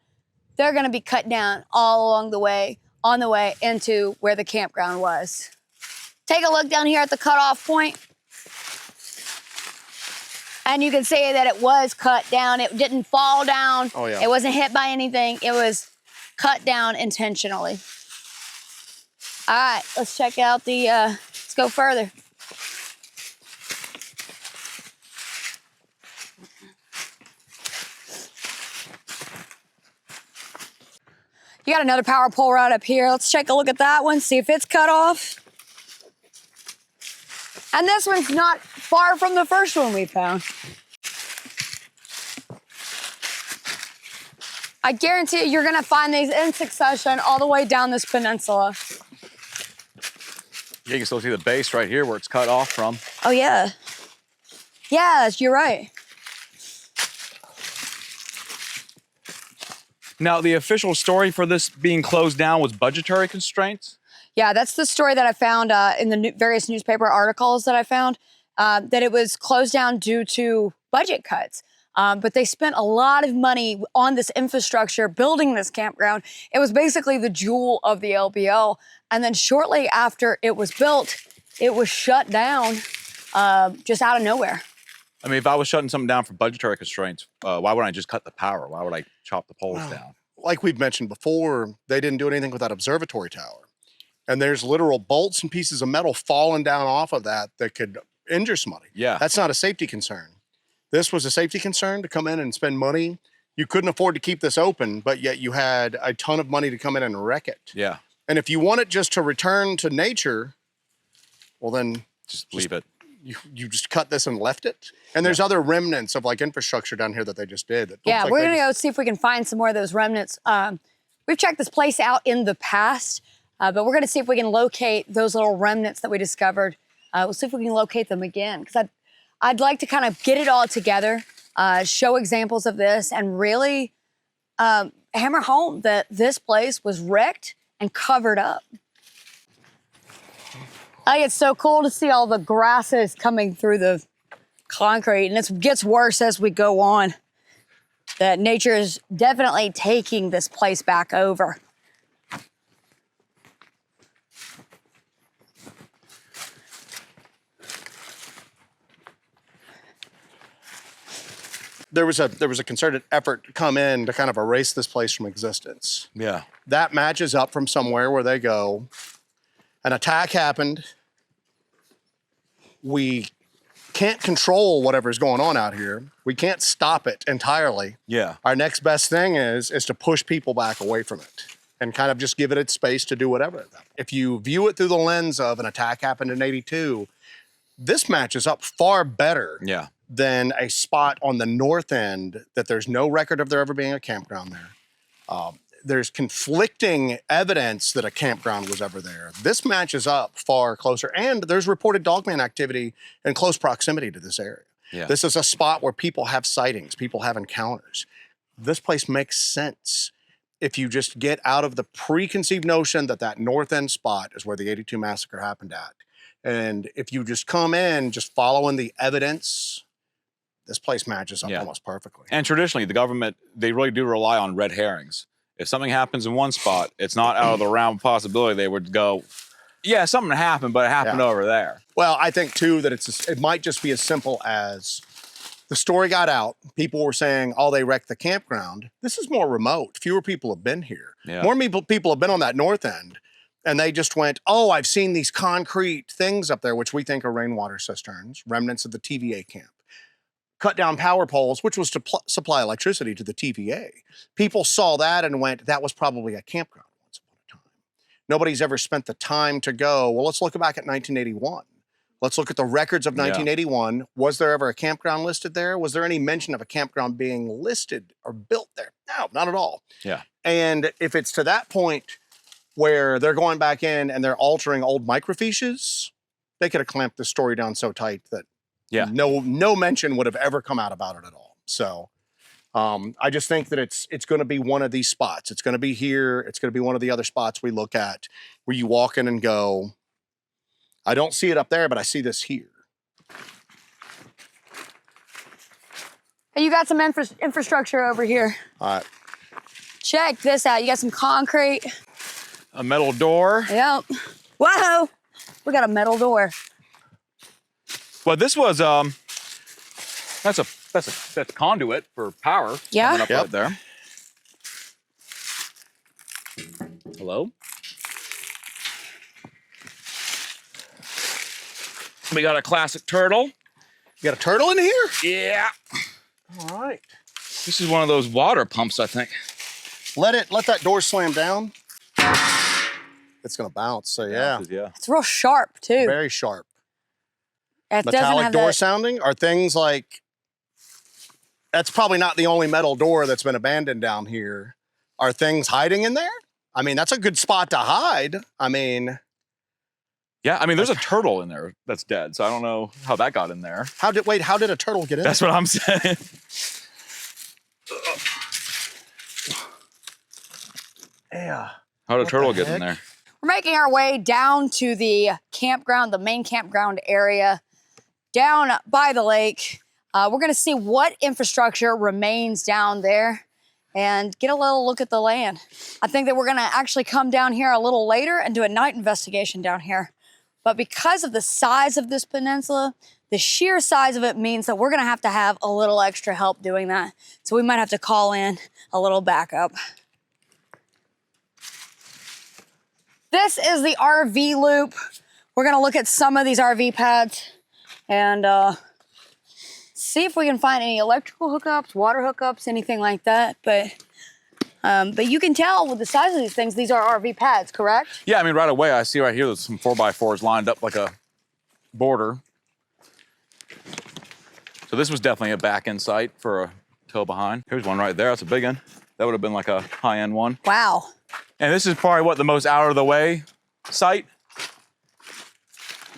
they're gonna be cut down all along the way, on the way into where the campground was. Take a look down here at the cutoff point. And you can see that it was cut down. It didn't fall down. Oh, yeah. It wasn't hit by anything. It was cut down intentionally. All right, let's check out the, let's go further. You got another power pole right up here. Let's take a look at that one, see if it's cut off. And this one's not far from the first one we found. I guarantee you're gonna find these in succession all the way down this peninsula. You can still see the base right here where it's cut off from. Oh yeah. Yes, you're right. Now, the official story for this being closed down was budgetary constraints. Yeah, that's the story that I found in the various newspaper articles that I found, that it was closed down due to budget cuts. But they spent a lot of money on this infrastructure, building this campground. It was basically the jewel of the LBL. And then shortly after it was built, it was shut down just out of nowhere. I mean, if I was shutting something down for budgetary constraints, why wouldn't I just cut the power? Why would I chop the poles down? Like we've mentioned before, they didn't do anything with that observatory tower. And there's literal bolts and pieces of metal falling down off of that that could injure somebody. Yeah. That's not a safety concern. This was a safety concern to come in and spend money. You couldn't afford to keep this open, but yet you had a ton of money to come in and wreck it. Yeah. And if you want it just to return to nature, well then Just leave it. you just cut this and left it. And there's other remnants of like infrastructure down here that they just did. That Yeah, looks like we're they gonna just- go see if we can find some more of those remnants. We've checked this place out in the past, but we're gonna see if we can locate those little remnants that we discovered. We'll see if we can locate them again, because I'd like to kind of get it all together, show examples of this, and really hammer home that this place was wrecked and covered up. I think it's so cool to see all the grasses coming through the concrete, and it gets worse as we go on. That nature is definitely taking this place back over. There was a concerted effort to come in to kind of erase this place from existence. Yeah. That matches up from somewhere where they go, an attack happened. We can't control whatever's going on out here. We can't stop it entirely. Yeah. Our next best thing is to push people back away from it and kind of just give it its space to do whatever. If you view it through the lens of an attack happened in '82, this matches up far better Yeah. than a spot on the north end that there's no record of there ever being a campground there. There's conflicting evidence that a campground was ever there. This matches up far closer, and there's reported Dogman activity in close proximity to this area. Yeah. This is a spot where people have sightings, people have encounters. This place makes sense if you just get out of the preconceived notion that that north end spot is where the '82 massacre happened at. And if you just come in just following the evidence, this place matches up Yeah. almost perfectly. And traditionally, the government, they really do rely on red herrings. If something happens in one spot, it's not out of the realm of possibility they would go, yeah, something happened, but it happened Yeah. over there. Well, I think too that it might just be as simple as the story got out. People were saying, "Oh, they wrecked the campground." This is more remote. Fewer people have been here. Yeah. More people have been on that north end, and they just went, "Oh, I've seen these concrete things up there, which we think are rainwater cisterns, remnants of the TVA camp. Cut down power poles, which was to supply electricity to the TVA." People saw that and went, "That was probably a campground once upon a time." Nobody's ever spent the time to go, well, let's look back at 1981. Let's look at the records of 1981. Was there ever a campground listed there? Was there any mention of a campground being listed or built there? No, not at all. Yeah. And if it's to that point where they're going back in and they're altering old microfiches, they could have clamped the story down so tight that no mention would have ever come out about it at all. So I just think that it's going to be one of these spots. It's going to be here. It's going to be one of the other spots we look at where you walk in and go, I don't see it up there, but I see this here. Hey, you got some infrastructure over here. All right. Check this out. You got some concrete. A metal door. Yep. Whoa! We got a metal door. Well, this was that's conduit for power. Yeah. Coming up right there. Hello. We got a classic turtle. You got a turtle in here? Yeah. All right. This is one of those water pumps, I think. Let that door slam down. It's gonna bounce. So yeah. It's real sharp too. Very sharp. It doesn't Metallic have door that... sounding are things like, that's probably not the only metal door that's been abandoned down here. Are things hiding in there? I mean, that's a good spot to hide. I mean. Yeah, I mean, there's a turtle in there that's dead, so I don't know how that got in there. How did a turtle get in That's there? what I'm saying. Yeah. How did a turtle get in there? We're making our way down to the campground, the main campground area, down by the lake. We're gonna see what infrastructure remains down there and get a little look at the land. I think that we're gonna actually come down here a little later and do a night investigation down here. But because of the size of this peninsula, the sheer size of it means that we're gonna have to have a little extra help doing that. So we might have to call in a little backup. This is the RV loop. We're gonna look at some of these RV pads and see if we can find any electrical hookups, water hookups, anything like that. But you can tell with the size of these things, these are RV pads, correct? Yeah, I mean, right away, I see right here there's some 4x4s lined up like a border. So this was definitely a back-end site for a tow behind. Here's one right there. That's a big one. That would have been like a high-end one. Wow. And this is probably what, the most out-of-the-way site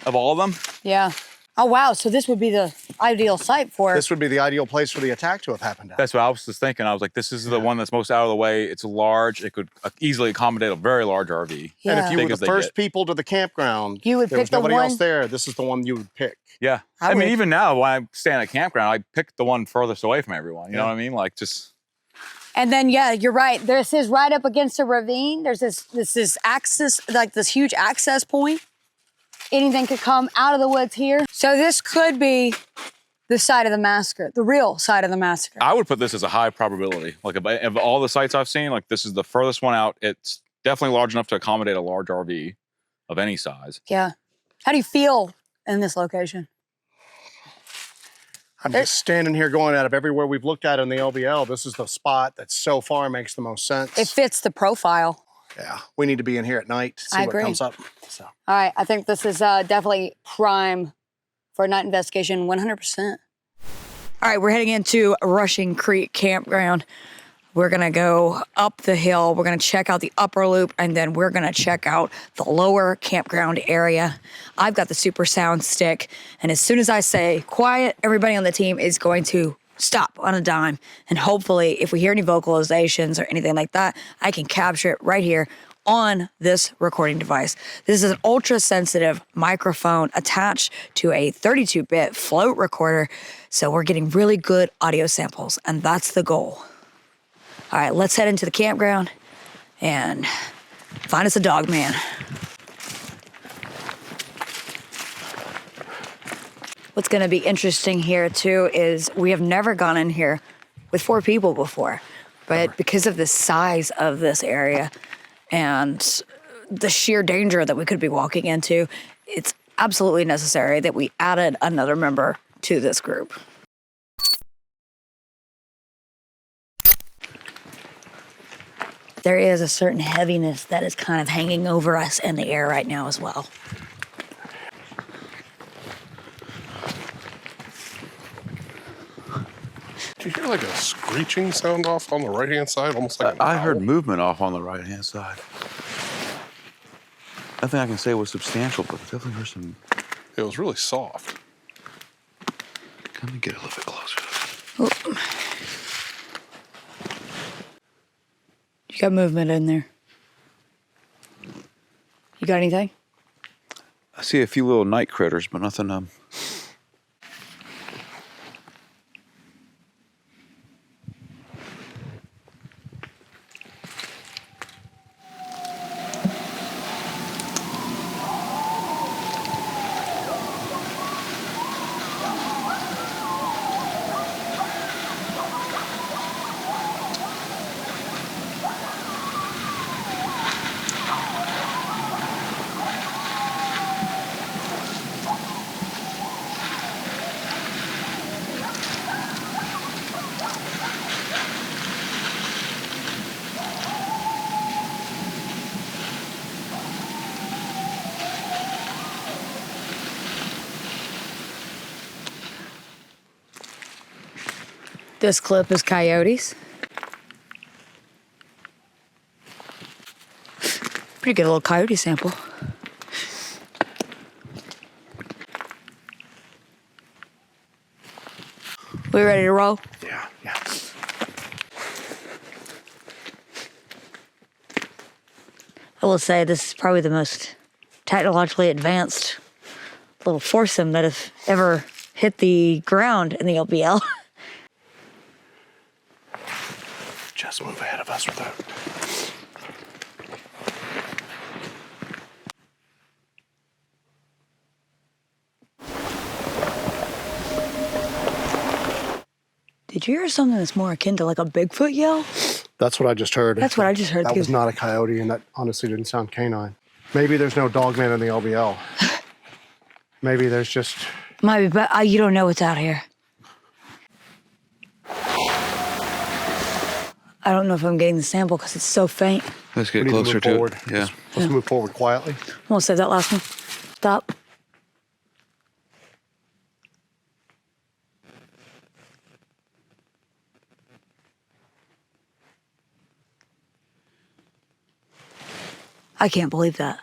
of all of them? Yeah. Oh, wow. So this would be the ideal site for... This would be the ideal place for the attack to have happened at. That's what I was just thinking. I was like, this is the one that's most out of the way. It's large. It could easily accommodate a very large RV. Yeah. And if you Big were as the they first get. people to the campground, You would there pick was the nobody one- else there, this is the one you would pick. Yeah. I I mean, would- even now, when I stand at a campground, I pick the one furthest away from everyone. You know what I mean? Like, just... And then, yeah, you're right. This is right up against a ravine. There's this access, like this huge access point. Anything could come out of the woods here. So this could be the site of the massacre, the real site of the massacre. I would put this as a high probability. Like, of all the sites I've seen, like, this is the furthest one out. It's definitely large enough to accommodate a large RV of any size. Yeah. How do you feel in this location? I'm just standing here going, out of everywhere we've looked at in the LBL, this is the spot that so far makes the most sense. It fits the profile. Yeah, we need to be in here at night, see I what agree. comes up. So. All right, I think this is definitely prime for a night investigation, 100%. All right, we're heading into Rushing Creek Campground. We're gonna go up the hill. We're gonna check out the upper loop, and then we're gonna check out the lower campground area. I've got the super sound stick, and as soon as I say quiet, everybody on the team is going to stop on a dime. And hopefully, if we hear any vocalizations or anything like that, I can capture it right here on this recording device. This is an ultra sensitive microphone attached to a 32-bit float recorder, so we're getting really good audio samples, and that's the goal. All right, let's head into the campground and find us a Dogman. What's gonna be interesting here too is we have never gone in here with 4 people before, but because of the size of this area and the sheer danger that we could be walking into, it's absolutely necessary that we added another member to this group. there is a certain heaviness that is kind of hanging over us in the air right now as well. Did you hear like a screeching sound off on the right-hand side? Almost like I heard movement off on the right-hand side. Nothing I can say was substantial, but I definitely heard some. It was really soft. Let me get a little bit closer. Oh. You got movement in there. You got anything? I see a few little night critters, but nothing. This clip is coyotes. Pretty good little coyote sample. We ready to roll? Yeah. I will say this is probably the most technologically advanced little foursome that have ever hit the ground in the LBL. Just move ahead of us with that. Did you hear something that's more akin to like a Bigfoot yell? That's what I just heard. That's what I just heard. That was not a coyote, and that honestly didn't sound canine. Maybe there's no Dogman in the LBL. Maybe there's just... Might be, but you don't know what's out here. I don't know if I'm getting the sample because it's so faint. Let's get We need to closer move to forward. it. Yeah. Let's move forward quietly. I'm gonna save that last one. Stop. I can't believe that.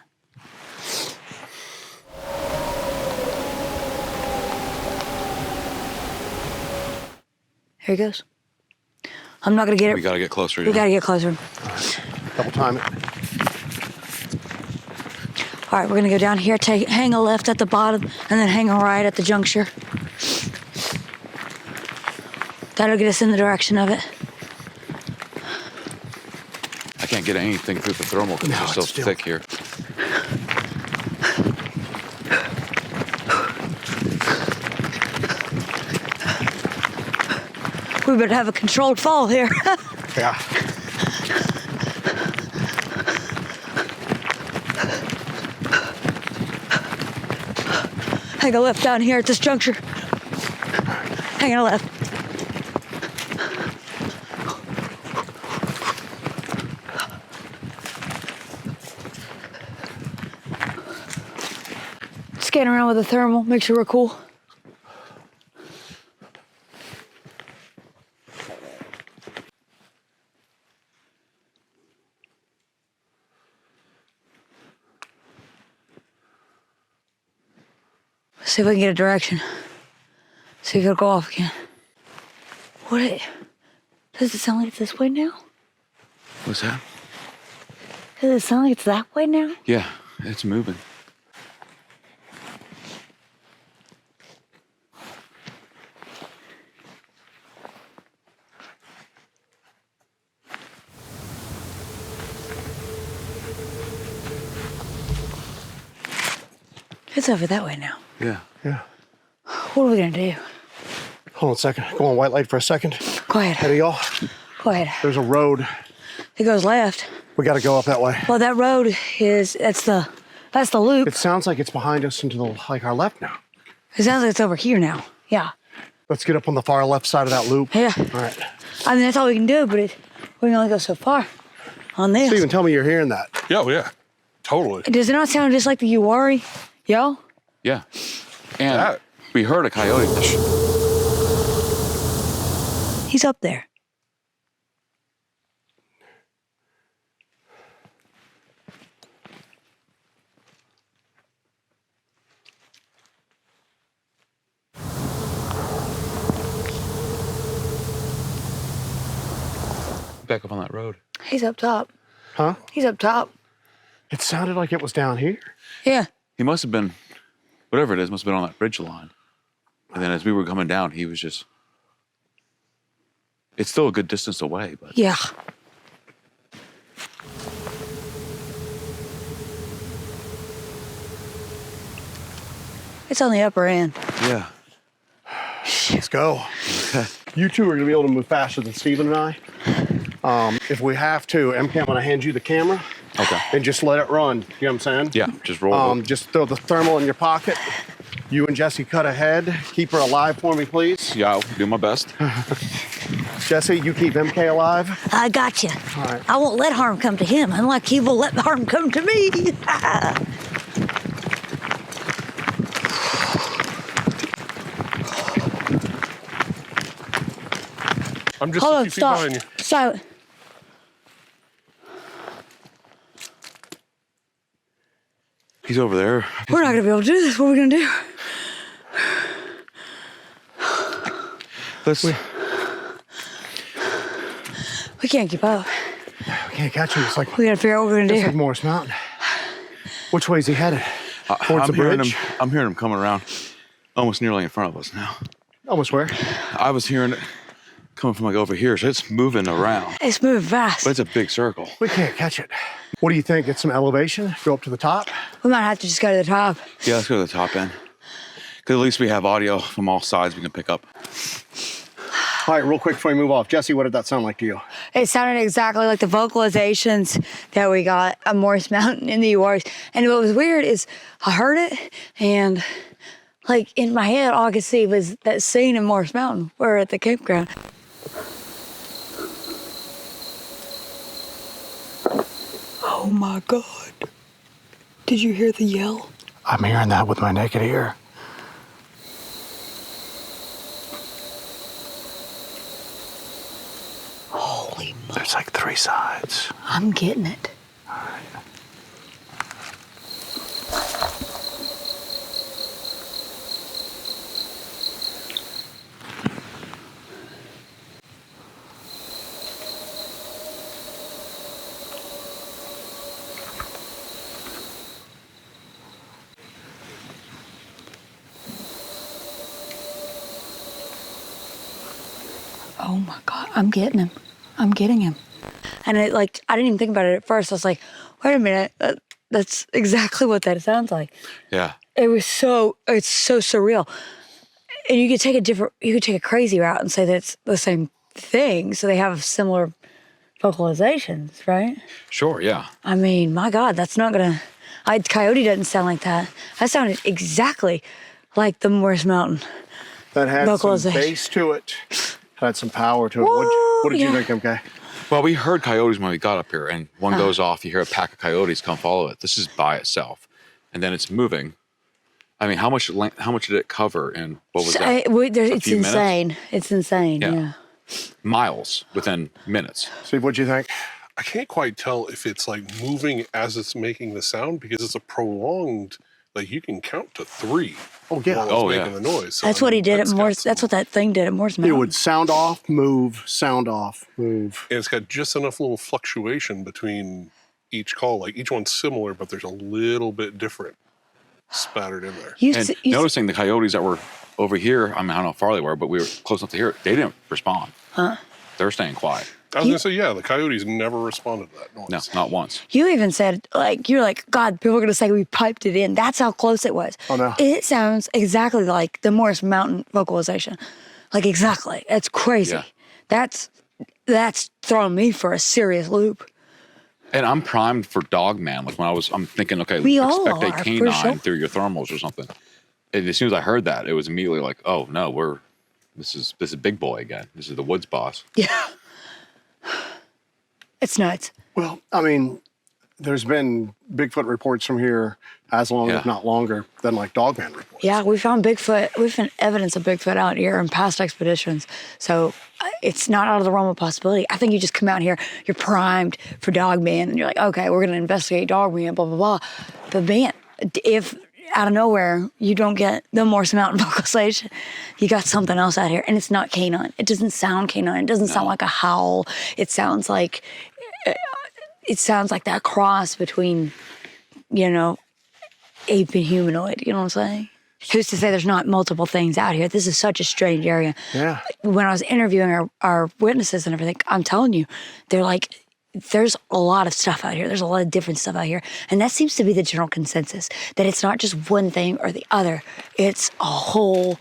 Here he goes. I'm not gonna get it. We gotta get closer. We gotta get closer. Double time it. All right, we're gonna go down here, hang a left at the bottom, and then hang a right at the juncture. That'll get us in the direction of it. I can't get anything through the thermal because it's so still thick here. We better have a controlled fall here. Yeah. Hang a left down here at this juncture. Hang a left. Scan around with the thermal, make sure we're cool. See if I can get a direction. See if it'll go off again. Does it sound like it's this way now? What's that? Does it sound like it's that way now? Yeah, it's moving. It's over that way now. Yeah. Yeah. What are we gonna do? Hold on a second. Go on white light for a second. Go ahead. Ahead of y'all. Go ahead. There's a road. It goes left. We got to go up that way. Well, that road that's the loop. It sounds like it's behind us into our left now. It sounds like it's over here now. Yeah. Let's get up on the far left side of that loop. Yeah. All right. I mean, that's all we can do, but we can only go so far. on this. Steven, tell me you're hearing that. Yeah, oh, yeah. Totally. Does it not sound just like the Uwari yell? Yeah. And That. we heard a coyote. He's up there. Back up on that road. He's up top. Huh? He's up top. It sounded like it was down here. Yeah. He must have been, whatever it is, must have been on that bridge line. And then as we were coming down, he was just, it's still a good distance away, but. Yeah. It's on the upper end. Yeah. Let's go. You two are gonna be able to move faster than Steven and I. If we have to, MK, I'm gonna hand you the camera. Okay. And just let it run. You know what I'm saying? Yeah, just roll it. Just throw the thermal in your pocket. You and Jesse cut ahead. Keep her alive for me, please. Yeah, I'll do my best. Jesse, you keep MK alive. I got you. All right. I won't let harm come to him, unlike he will let harm come to me. I'm just Hold a on, few feet stop. behind you. Silent. He's over there. We're not gonna be able to do this. What are we gonna do? Let's. We can't keep up. We can't catch him. It's like We gotta figure out what we're gonna it's do. like Morris Mountain. Which way is he headed? Towards I'm the hearing bridge? him. I'm hearing him coming around, almost nearly in front of us now. Almost where? I was hearing it coming from like over here, so it's moving around. It's moving fast. But it's a big circle. We can't catch it. What do you think? Get some elevation? Go up to the top? We might have to just go to the top. Yeah, let's go to the top end. Because at least we have audio from all sides we can pick up. All right, real quick before we move off. Jesse, what did that sound like to you? It sounded exactly like the vocalizations that we got on Morris Mountain in the URs. And what was weird is I heard it, and like in my head, all I could see was that scene in Morris Mountain. We're at the campground. Oh my God. Did you hear the yell? I'm hearing that with my naked ear. Holy moly. There's like 3 sides. I'm getting it. All right. Oh my God, I'm getting him. I'm getting him. And it like, I didn't even think about it at first. I was like, wait a minute, that's exactly what that sounds like. Yeah. It's so surreal. And you could take a crazy route and say that it's the same thing. So they have similar vocalizations, right? Sure, yeah. I mean, my God, that's not gonna, Coyote doesn't sound like that. That sounded exactly like the Morris Mountain. That had some Vocalization. bass to it. Had some power to it. Woo, What did you yeah. think, MK? Well, we heard coyotes when we got up here, and one goes off, you hear a pack of coyotes come follow it. This is by itself. And then it's moving. I mean, how much did it cover, and what was that? It's few minutes? insane. It's insane, yeah. Miles within minutes. Steve, what'd you think? I can't quite tell if it's like moving as it's making the sound because it's a prolonged, like you can count to 3. Oh, yeah. While it's making the noise. So, That's I what mean, he did at got Morris. some- That's what that thing did at Morris Mountain. It would sound off, move, sound off, move. And it's got just enough little fluctuation between each call. Like each one's similar, but there's a little bit different spattered in there. And noticing the coyotes that were over here, I mean, I don't know how far they were, but we were close enough to hear it. They didn't respond. Huh? They're staying quiet. I was going to say, yeah, the coyotes never responded to that noise. No, not once. You even said, like, you're like, God, people are going to say we piped it in. That's how close it was. Oh, no. It sounds exactly like the Morris Mountain vocalization. Like, exactly. That's crazy. Yeah. That's throwing me for a serious loop. And I'm primed for Dogman. Like I'm thinking, okay, We all expect are, a for canine sure. through your thermals or something. And as soon as I heard that, it was immediately like, oh no, this is big boy again. This is the woods boss. Yeah. It's nuts. Well, I mean, there's been Bigfoot reports from here as long, if not longer, than like Dogman reports. Yeah, we found Bigfoot. We found evidence of Bigfoot out here in past expeditions. So it's not out of the realm of possibility. I think you just come out here, you're primed for Dogman, and you're like, okay, we're going to investigate Dogman, blah, blah, blah. But man, if out of nowhere you don't get the Morse Mountain vocalization, you got something else out here, and it's not canine. It doesn't sound canine. It doesn't sound like a howl. It sounds like that cross between, you know, ape and humanoid. You know what I'm saying? Who's to say there's not multiple things out here? This is such a strange area. Yeah. When I was interviewing our witnesses and everything, I'm telling you, they're like, there's a lot of stuff out here. There's a lot of different stuff out here. And that seems to be the general consensus, that it's not just one thing or the other. It's a whole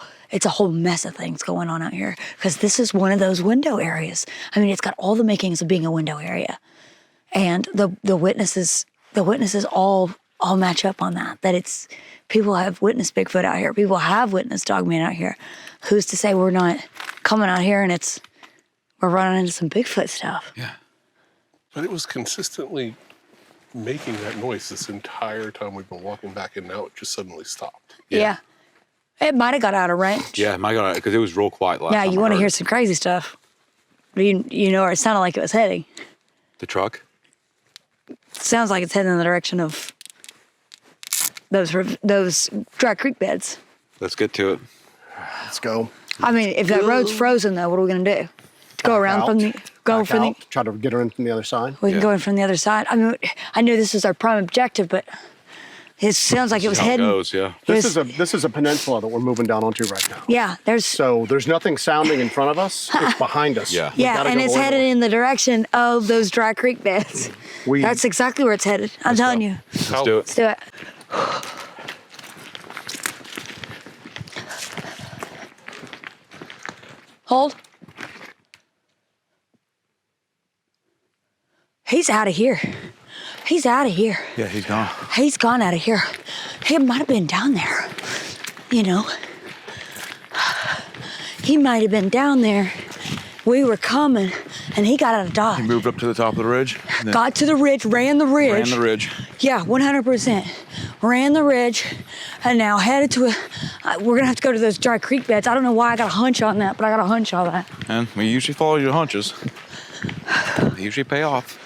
mess of things going on out here. Because this is one of those window areas. I mean, it's got all the makings of being a window area. And the witnesses all match up on that. That it's, people have witnessed Bigfoot out here. People have witnessed Dogman out here. Who's to say we're not coming out here and we're running into some Bigfoot stuff? Yeah. But it was consistently making that noise this entire time we've been walking back, and now it just suddenly stopped. Yeah. It might have got out of range. Yeah, my God, because it was real quiet last Yeah, time you I want to heard hear it. some crazy stuff. You know where it sounded like it was heading. The truck? Sounds like it's heading in the direction of those dry creek beds. Let's get to it. Let's go. I mean, if that road's frozen, though, what are we gonna do? Go around from the try to get her in from the other side. We can go in from the other side. I mean, I knew this was our prime objective, but it sounds like it was How it heading. goes, yeah. This is a peninsula that we're moving down onto right now. Yeah, So there's nothing sounding in front of us. It's behind us. Yeah. We yeah, gotta and go it's the way headed north. in the direction of those dry creek beds. That's exactly where it's headed. I'm telling you. Let's do it. Let's do it. Hold. He's out of here. He's out of here. Yeah, he's gone. He's gone out of here. He might have been down there, you know. He might have been down there. We were coming, and he got out of Dodge. He moved up to the top of the ridge. and then Got to the ridge, ran the ridge. Ran the ridge. Yeah, 100%. Ran the ridge, and now headed to we're gonna have to go to those dry creek beds. I don't know why I got a hunch on that, but I got a hunch on that. And we usually follow your hunches. They usually pay off.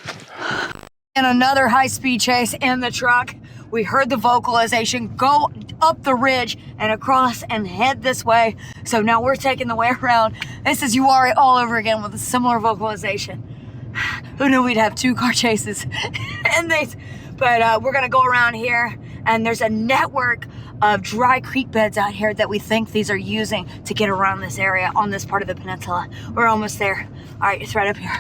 And another high-speed chase in the truck. We heard the vocalization go up the ridge and across and head this way. So now we're taking the way around. This is URA all over again with a similar vocalization. Who knew we'd have 2 car chases in these? But we're gonna go around here, and there's a network of dry creek beds out here that we think these are using to get around this area on this part of the peninsula. We're almost there. All right, it's right up here.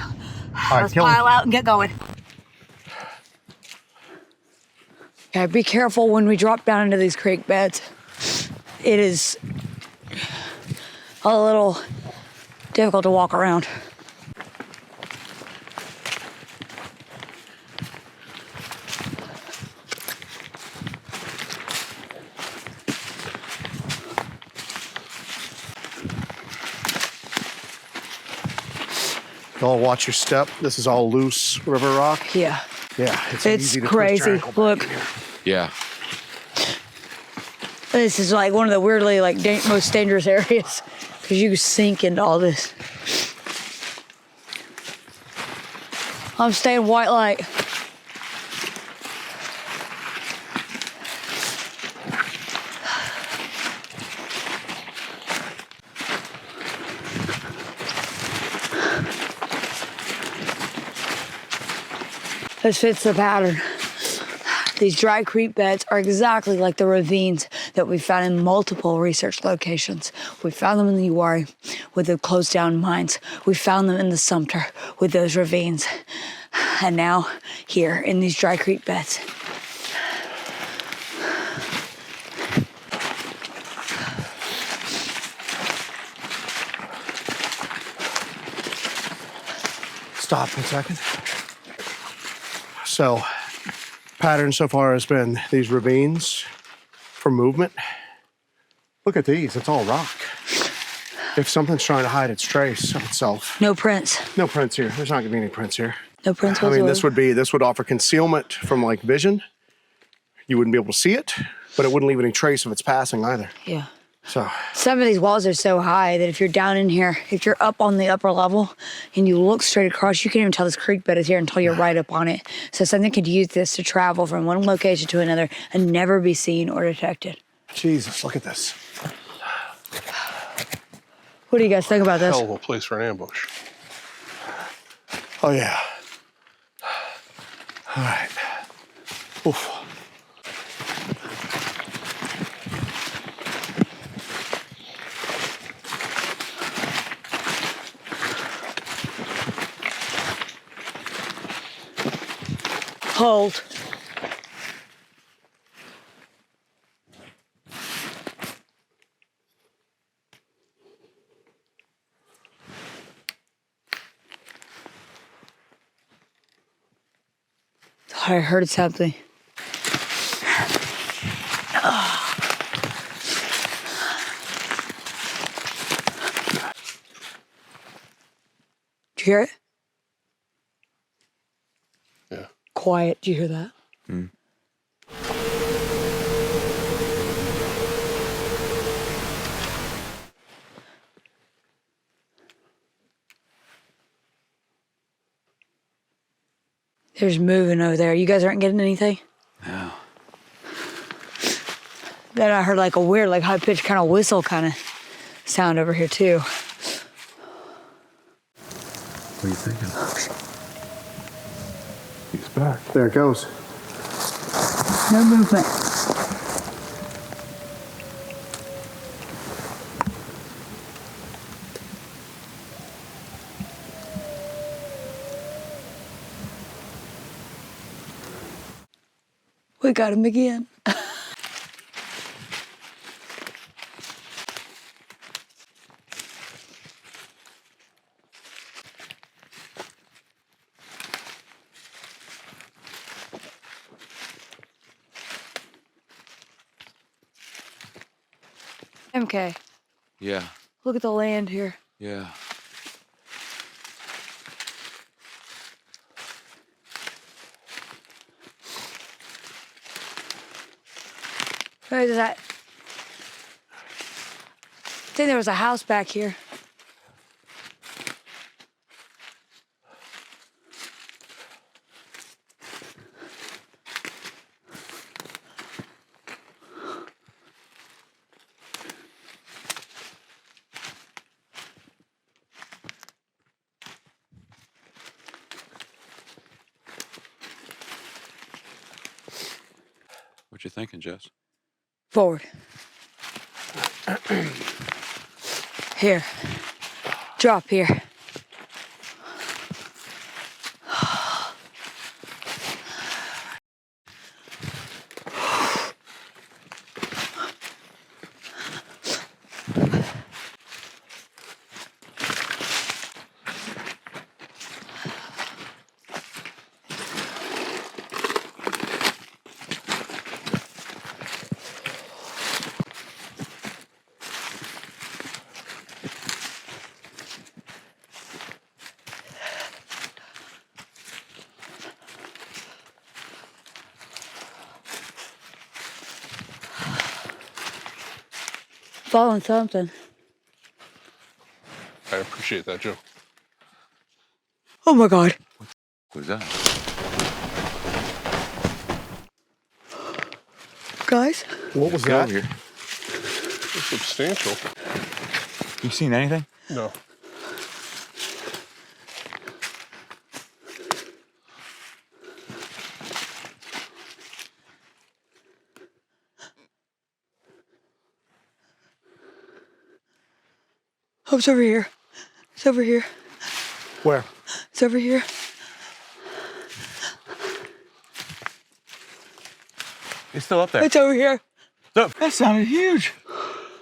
right, Let's pile out and get going. Okay, be careful when we drop down into these creek beds. It is a little difficult to walk around. Y'all watch your step. This is all loose river rock. Yeah. Yeah, it's It's easy to twist crazy. your ankle back Look. in here. Yeah. This is like one of the weirdly most dangerous areas because you sink into all this. I'm staying white light. This fits the pattern. These dry creek beds are exactly like the ravines that we found in multiple research locations. We found them in the Uwharrie with the closed down mines. We found them in the Sumter with those ravines. And now here in these dry creek beds. Stop for a second. So, pattern so far has been these ravines for movement. Look at these, it's all rock. If something's trying to hide its trace of itself. No prints. No prints here. There's not gonna be any prints here. No prints I mean, whatsoever. this would offer concealment from like vision. You wouldn't be able to see it, but it wouldn't leave any trace of its passing either. Yeah. So Some of these walls are so high that if you're down in here, if you're up on the upper level and you look straight across, you can't even tell this creek bed is here until you're right up on it. So something could use this to travel from one location to another and never be seen or detected. Jesus, look at this. What do you guys think about this? Hell of a place for an ambush. Oh yeah. All right. Oof. Hold. I heard something. Did you hear it? Yeah. Quiet. Did you hear that? There's moving over there. You guys aren't getting anything? No. Then I heard like a weird, like high-pitched kind of whistle kind of sound over here too. What are you thinking? He's back. There it goes. No movement. We got him again. MK, Yeah. look at the land here. Yeah. Where is that? I think there was a house back here. What you thinking, Jess? Forward. Here. Drop here. Falling something. I appreciate that, Joe. Oh my God. Who's that? Guys? What was Get that? over here. It's substantial. You seen anything? No. Oh, it's over here. It's over here. Where? It's over here. It's still up there. It's over here. Look, that sounded huge.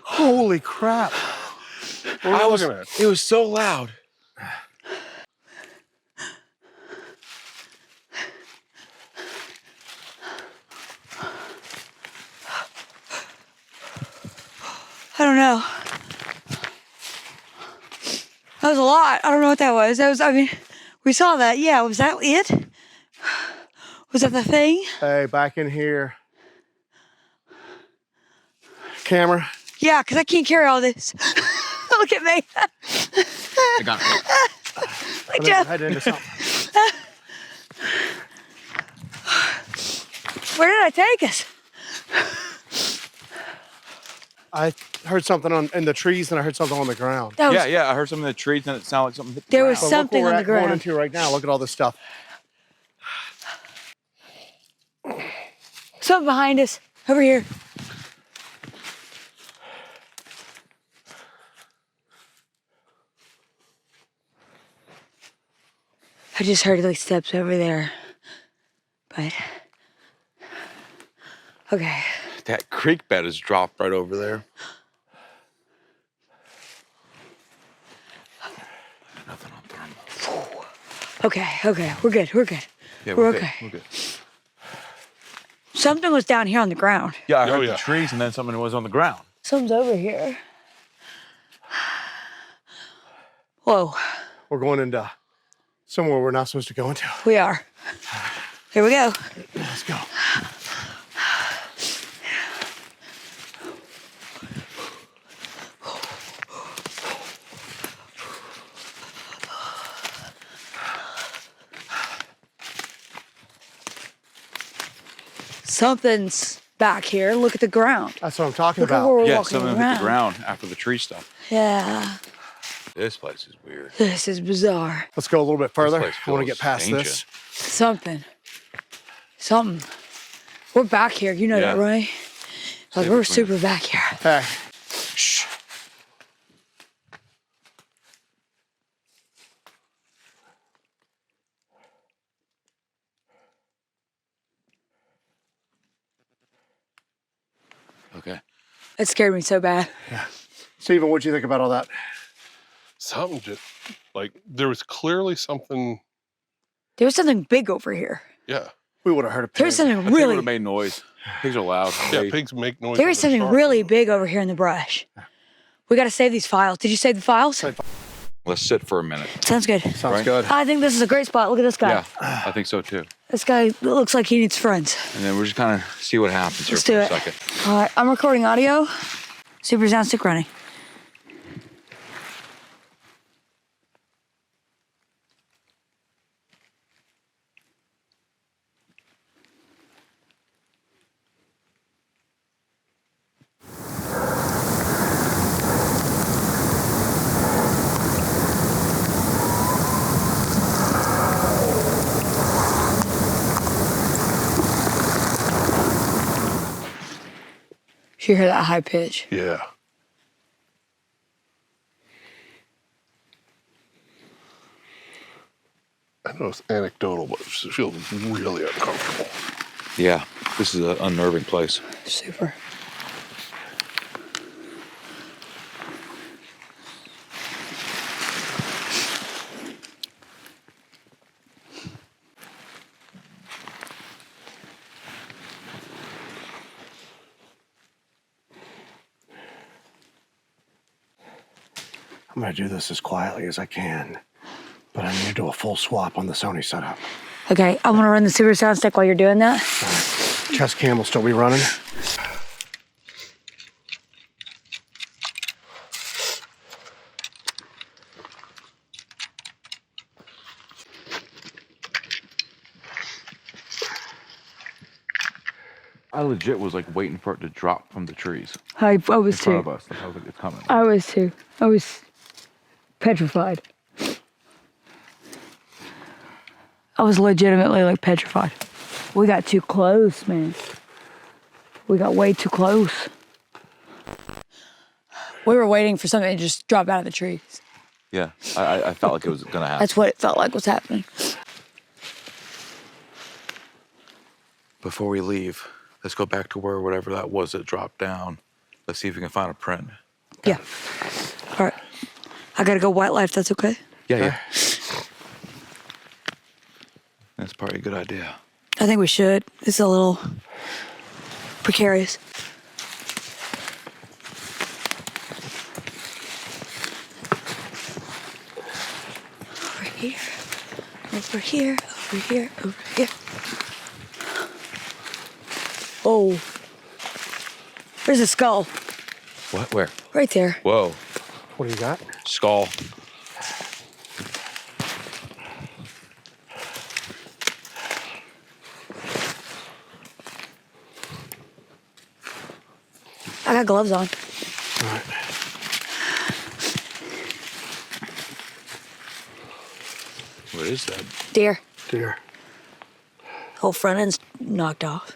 Holy crap. What are you looking at? It was so loud. I don't know. That was a lot. I don't know what that was. I mean, We saw that. Yeah, was that it? Was that the thing? Hey, back in here. Camera. Yeah, because I can't carry all this. Look at me. I got it. Like Jeff. Head into something. Where did I take us? I heard something in the trees and I heard something on the ground. That was, Yeah, I heard something in the trees and it sounded like something hit the There ground. was But something look where on the we're going ground. into right now. Look at all this stuff. Something behind us. Over here. I just heard like steps over there. But okay. That creek bed is dropped right over there. Nothing on thermal. Okay, we're good. Yeah, We're good, okay. We're good. Something was down here on the ground. Yeah, I heard Oh, yeah. the trees and then something was on the ground. Something's over here. Whoa, We're going into somewhere we're not supposed to go into. we are. Here we go. Let's go. Something's back here. Look at the ground. That's what I'm talking Look at about. where we're Yeah, walking something around. hit the ground after the tree stuff. Yeah, This place is weird. this is bizarre. Let's go a little bit further. place I want to feels get past ancient. this. Something. We're back here. You know that, Yeah. right? Like Stay we're between super back here. Hey. Shh. Okay. It scared me so bad. Steven, what'd you think about all that? Something just like there was clearly something. There was something big over here. Yeah. We would have heard a There pig. was something I think it would really, have made noise. Pigs are loud. Yeah, They- pigs make noise. there when was they're something starving. really big over here in the brush. We got to save these files. Did you save the files? Let's sit for a minute. Sounds good. Sounds Right. good. I think this is a great spot. Look at this guy. Yeah, I think so too. This guy looks like he needs friends. And then we're just kind of see what happens here Let's for do a it. second. All right, I'm recording audio. Super sound stick running. Did you hear that high pitch? Yeah. I know it's anecdotal, but it feels really uncomfortable. Yeah, this is an unnerving place. Super. I'm going to do this as quietly as I can, but I need to do a full swap on the Sony setup. Okay, I'm gonna run the super sound stick while you're doing that. Chest cam will still be running. I legit was like waiting for it to drop from the trees I in was front of too. us. Like, I was like, it's coming. I was too. I was petrified. I was legitimately like petrified. We got too close, man. We got way too close. We were waiting for something to just drop out of the trees. Yeah, I felt like it was gonna happen. That's what it felt like was happening. Before we leave, let's go back to whatever that was that dropped down. Let's see if we can find a print. Yeah. All right. I gotta go white light if that's okay. Yeah. That's probably a good idea. I think we should. It's a little precarious. Over here. Over here, over here, over here. Oh. Where's the skull? What? Where? Right there. Whoa. What do you got? Skull. I got gloves on. All right. What is that? Deer. Deer. Whole front end's knocked off.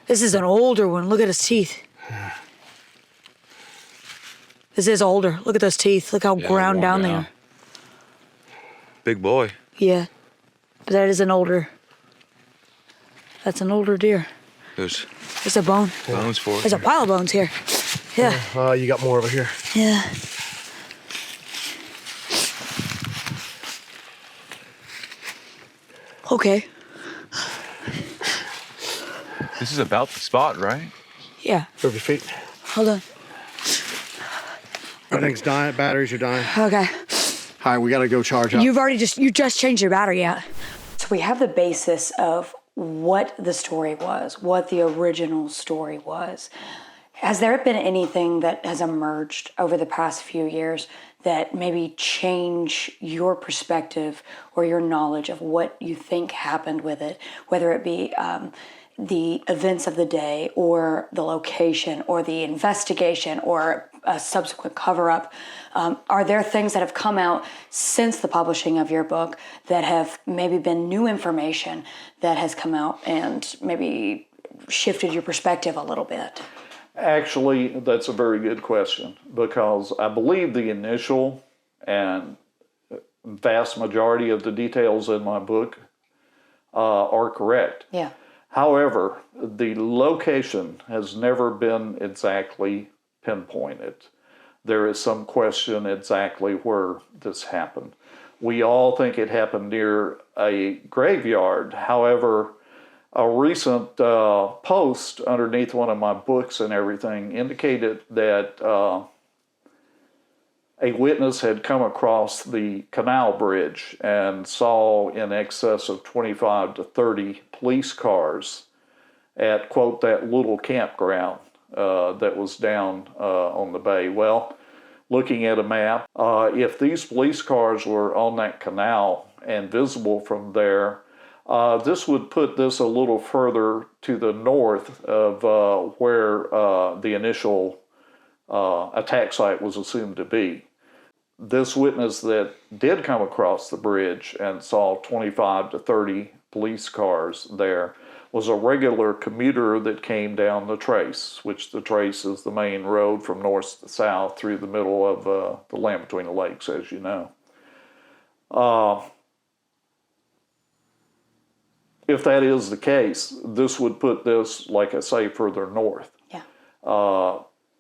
This is an older one. Look at his teeth. Yeah. This is older. Look at those teeth. Look how ground down they are. Big boy. Yeah. But that is an older. That's an older deer. There's a bone. bones for it. There's a pile of bones here. Yeah. You got more over here. Yeah. Okay. This is about the spot, right? Yeah. Move your feet. Hold on. Everything's dying. Batteries are dying. Okay. Hi, we gotta go charge up. You just changed your battery out. So we have the basis of what the story was, what the original story was. Has there been anything that has emerged over the past few years that maybe change your perspective or your knowledge of what you think happened with it, whether it be the events of the day or the location or the investigation or a subsequent cover-up? Are there things that have come out since the publishing of your book that have maybe been new information that has come out and maybe shifted your perspective a little bit? Actually, that's a very good question, because I believe the initial and vast majority of the details in my book are correct. Yeah. However, the location has never been exactly pinpointed. There is some question exactly where this happened. We all think it happened near a graveyard. However, a recent post underneath one of my books and everything indicated that a witness had come across the canal bridge and saw in excess of 25 to 30 police cars at, quote, that little campground that was down on the bay. Well, looking at a map, if these police cars were on that canal and visible from there, this would put this a little further to the north of where the initial attack site was assumed to be. This witness that did come across the bridge and saw 25 to 30 police cars there was a regular commuter that came down the Trace, which the Trace is the main road from north to south through the middle of the land between the lakes, as you know. If that is the case, this would put this, like I say, further north. Yeah.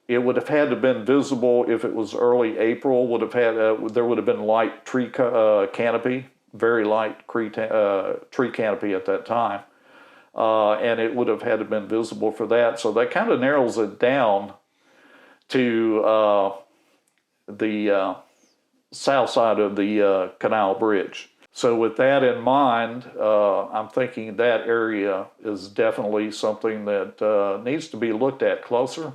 It would have had to been visible if it was early April. There would have been light tree canopy, very light tree canopy at that time, and it would have had to been visible for that. So that kind of narrows it down to the south side of the canal bridge. So with that in mind, I'm thinking that area is definitely something that needs to be looked at closer,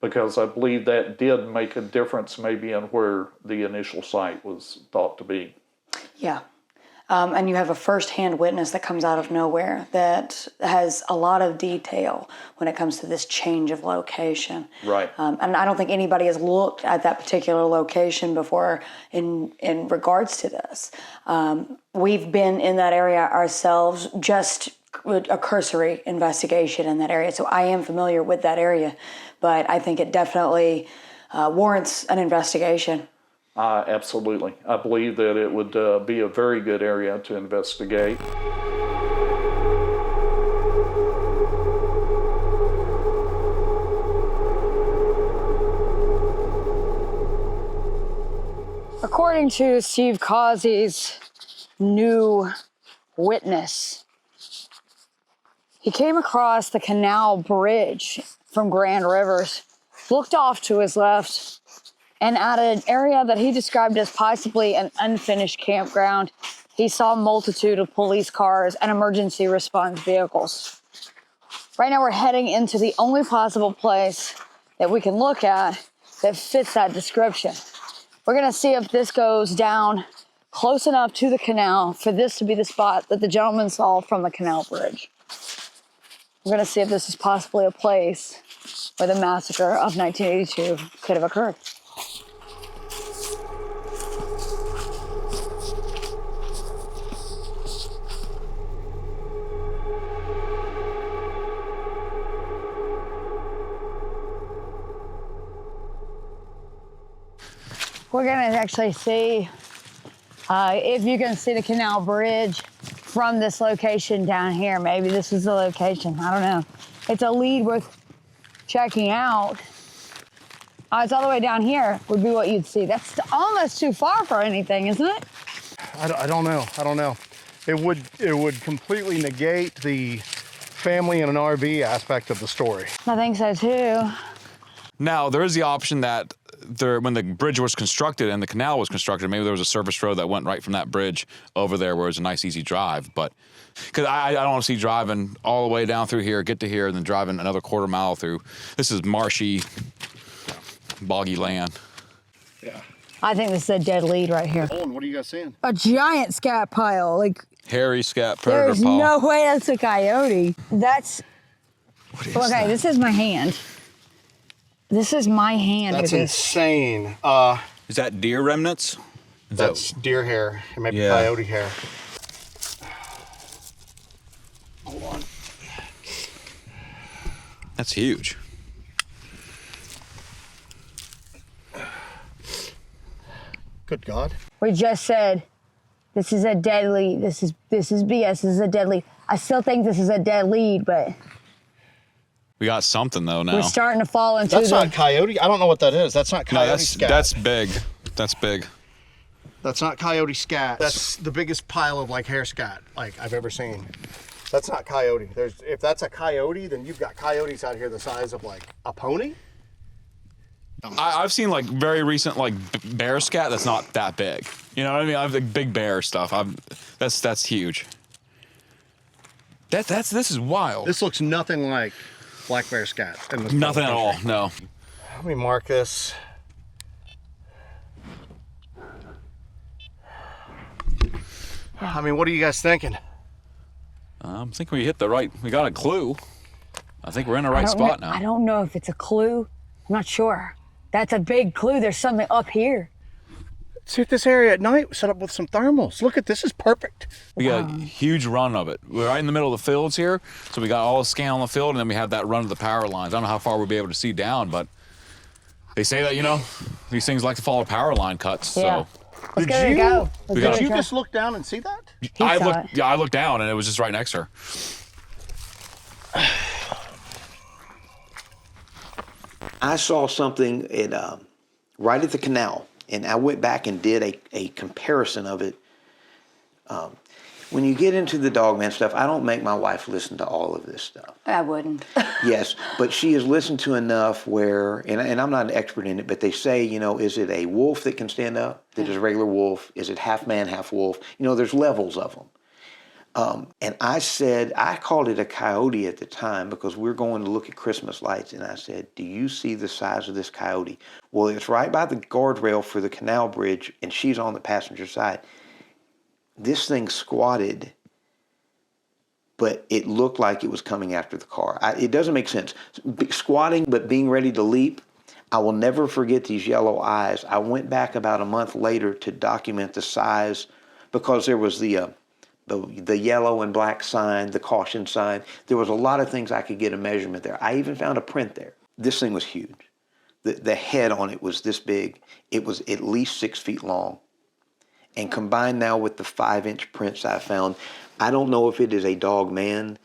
because I believe that did make a difference maybe in where the initial site was thought to be. Yeah. And you have a first-hand witness that comes out of nowhere that has a lot of detail when it comes to this change of location. Right. And I don't think anybody has looked at that particular location before in regards to this. We've been in that area ourselves, just a cursory investigation in that area. So I am familiar with that area, but I think it definitely warrants an investigation. Absolutely. I believe that it would be a very good area to investigate. According to Steve Causey's new witness, he came across the canal bridge from Grand Rivers, looked off to his left, and at an area that he described as possibly an unfinished campground, he saw a multitude of police cars and emergency response vehicles. Right now we're heading into the only possible place that we can look at that fits that description. We're gonna see if this goes down close enough to the canal for this to be the spot that the gentleman saw from the canal bridge. We're gonna see if this is possibly a place where the massacre of 1982 could have occurred. We're gonna actually see if you can see the canal bridge from this location down here. Maybe this is the location, I don't know. It's a lead worth checking out. It's all the way down here would be what you'd see. That's almost too far for anything, isn't it? I don't know. It would completely negate the family in an RV aspect of the story. I think so too. Now, there is the option that when the bridge was constructed and the canal was constructed, maybe there was a service road that went right from that bridge over there where it was a nice, easy drive. But because I don't want to see driving all the way down through here, get to here, and then driving another quarter mile through. This is marshy, boggy land. Yeah. I think this is a dead lead right here. Oh, and what are you guys seeing? A giant scat pile. Like, Hairy scat predator there's paw. no way that's a coyote. That's, What is okay, that? this is my hand. This is my hand. That's with this. insane. Is that deer remnants? That's deer hair. It might be Yeah. coyote hair. Hold on. That's huge. Good God. We just said, this is a dead lead. This is BS. This is a dead lead. I still think this is a dead lead, but We got something though now. we're starting to fall into That's the. not coyote. I don't know what that is. That's not No, coyote that's scat. that's big. That's big. That's not coyote scat. That's the biggest pile of like hair scat like I've ever seen. That's not coyote. If that's a coyote, then you've got coyotes out here the size of like a pony. I've seen like very recent like bear scat that's not that big. You know what I mean? I have like big bear stuff. That's huge. This is wild. This looks nothing like black bear scat. In this Nothing at all. country. No. Let me mark this. I mean, what are you guys thinking? I'm thinking we hit the right. We got a clue. I think we're in the I right don't spot know, now. I don't know if it's a clue. I'm not sure. That's a big clue. There's something up here. See, this area at night was set up with some thermals. Look at this, is perfect. We got a huge run of it. We're right in the middle of the fields here, so we got all the scan on the field, and then we have that run to the power lines. I don't know how far we'll be able to see down, but they say that, you know, these things like to follow power line cuts. Yeah. So Let's give it a go. Let's give Did it a you try. just look down and see that? I saw looked, it. yeah, I looked down, and it was just right next to her. I saw something right at the canal, and I went back and did a comparison of it. When you get into the Dogman stuff, I don't make my wife listen to all of this stuff. I wouldn't. Yes, but she has listened to enough where, and I'm not an expert in it, but they say, you know, is it a wolf that can stand up, that is a regular wolf? Is it half man, half wolf? You know, there's levels of them. And I said, I called it a coyote at the time because we were going to look at Christmas lights, and I said, do you see the size of this coyote? Well, it's right by the guardrail for the canal bridge, and she's on the passenger side. This thing squatted, but it looked like it was coming after the car. It doesn't make sense. Squatting, but being ready to leap. I will never forget these yellow eyes. I went back about a month later to document the size because there was the yellow and black sign, the caution sign. There was a lot of things I could get a measurement there. I even found a print there. This thing was huge. The head on it was this big. It was at least 6 feet long. And combined now with the 5-inch prints I found, I don't know if it is a Dogman.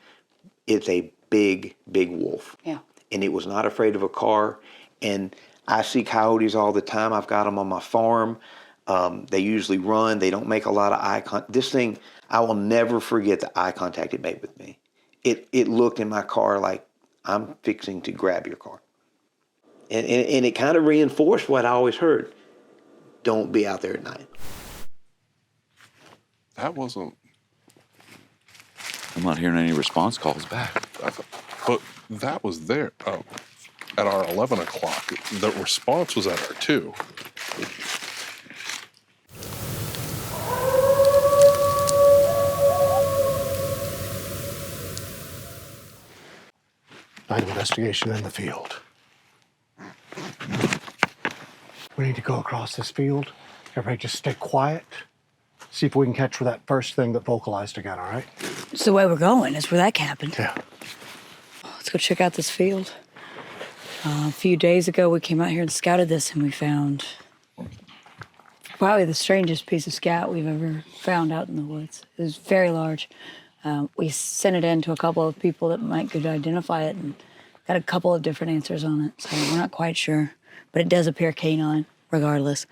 It's a big, big wolf. Yeah. And it was not afraid of a car. And I see coyotes all the time. I've got them on my farm. They usually run. They don't make a lot of eye contact. This thing, I will never forget the eye contact it made with me. It looked in my car like I'm fixing to grab your car. And it kind of reinforced what I always heard. Don't be out there at night. That wasn't. I'm not hearing any response calls back. But that was there at our 11 o'clock. The response was at our 2. Night investigation in the field. We need to go across this field. Everybody just stay quiet. See if we can catch that first thing that vocalized again, all right? It's the way we're going. It's where that happened. Yeah. Let's go check out this field. A few days ago, we came out here and scouted this, and we found probably the strangest piece of scout we've ever found out in the woods. It was very large. We sent it in to a couple of people that could identify it, and got a couple of different answers on it, so we're not quite sure. But it does appear canine, regardless.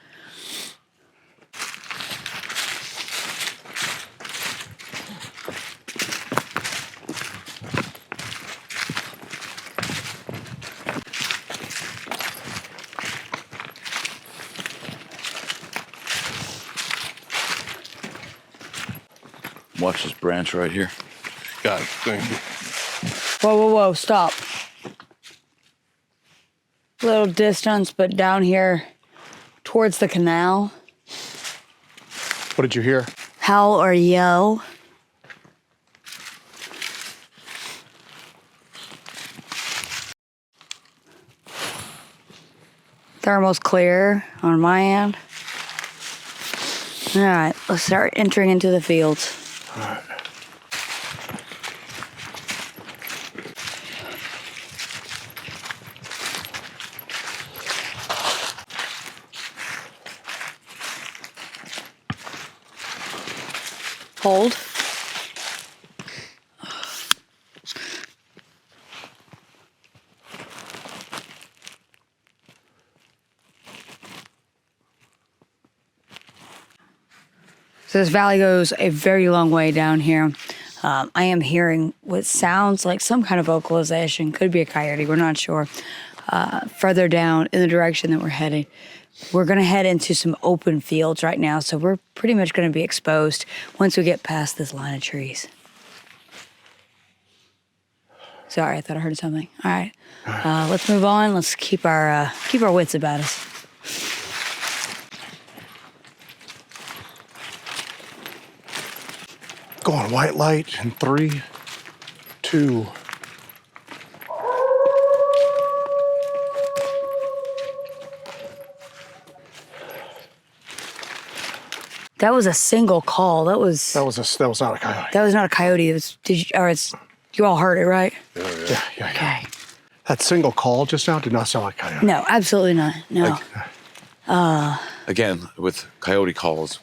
Watch this branch right here. Got it. Thank you. Whoa, whoa, whoa, stop. Little distance, but down here towards the canal. What did you hear? Howl or yell. Thermal's clear on my end. All right, let's start entering into the fields. All right. Hold. So this valley goes a very long way down here. I am hearing what sounds like some kind of vocalization. Could be a coyote, we're not sure. Further down in the direction that we're heading. We're gonna head into some open fields right now, so we're pretty much gonna be exposed once we get past this line of trees. Sorry, I thought I heard something. All right, let's move on. Let's keep our wits about us. Go on white light in 3, 2. That was a single call. That was That was not a coyote. That was not a coyote. It was. You all heard it, right? Yeah. Okay. That single call just now did not sound like a coyote. No, absolutely not. No. Again, with coyote calls,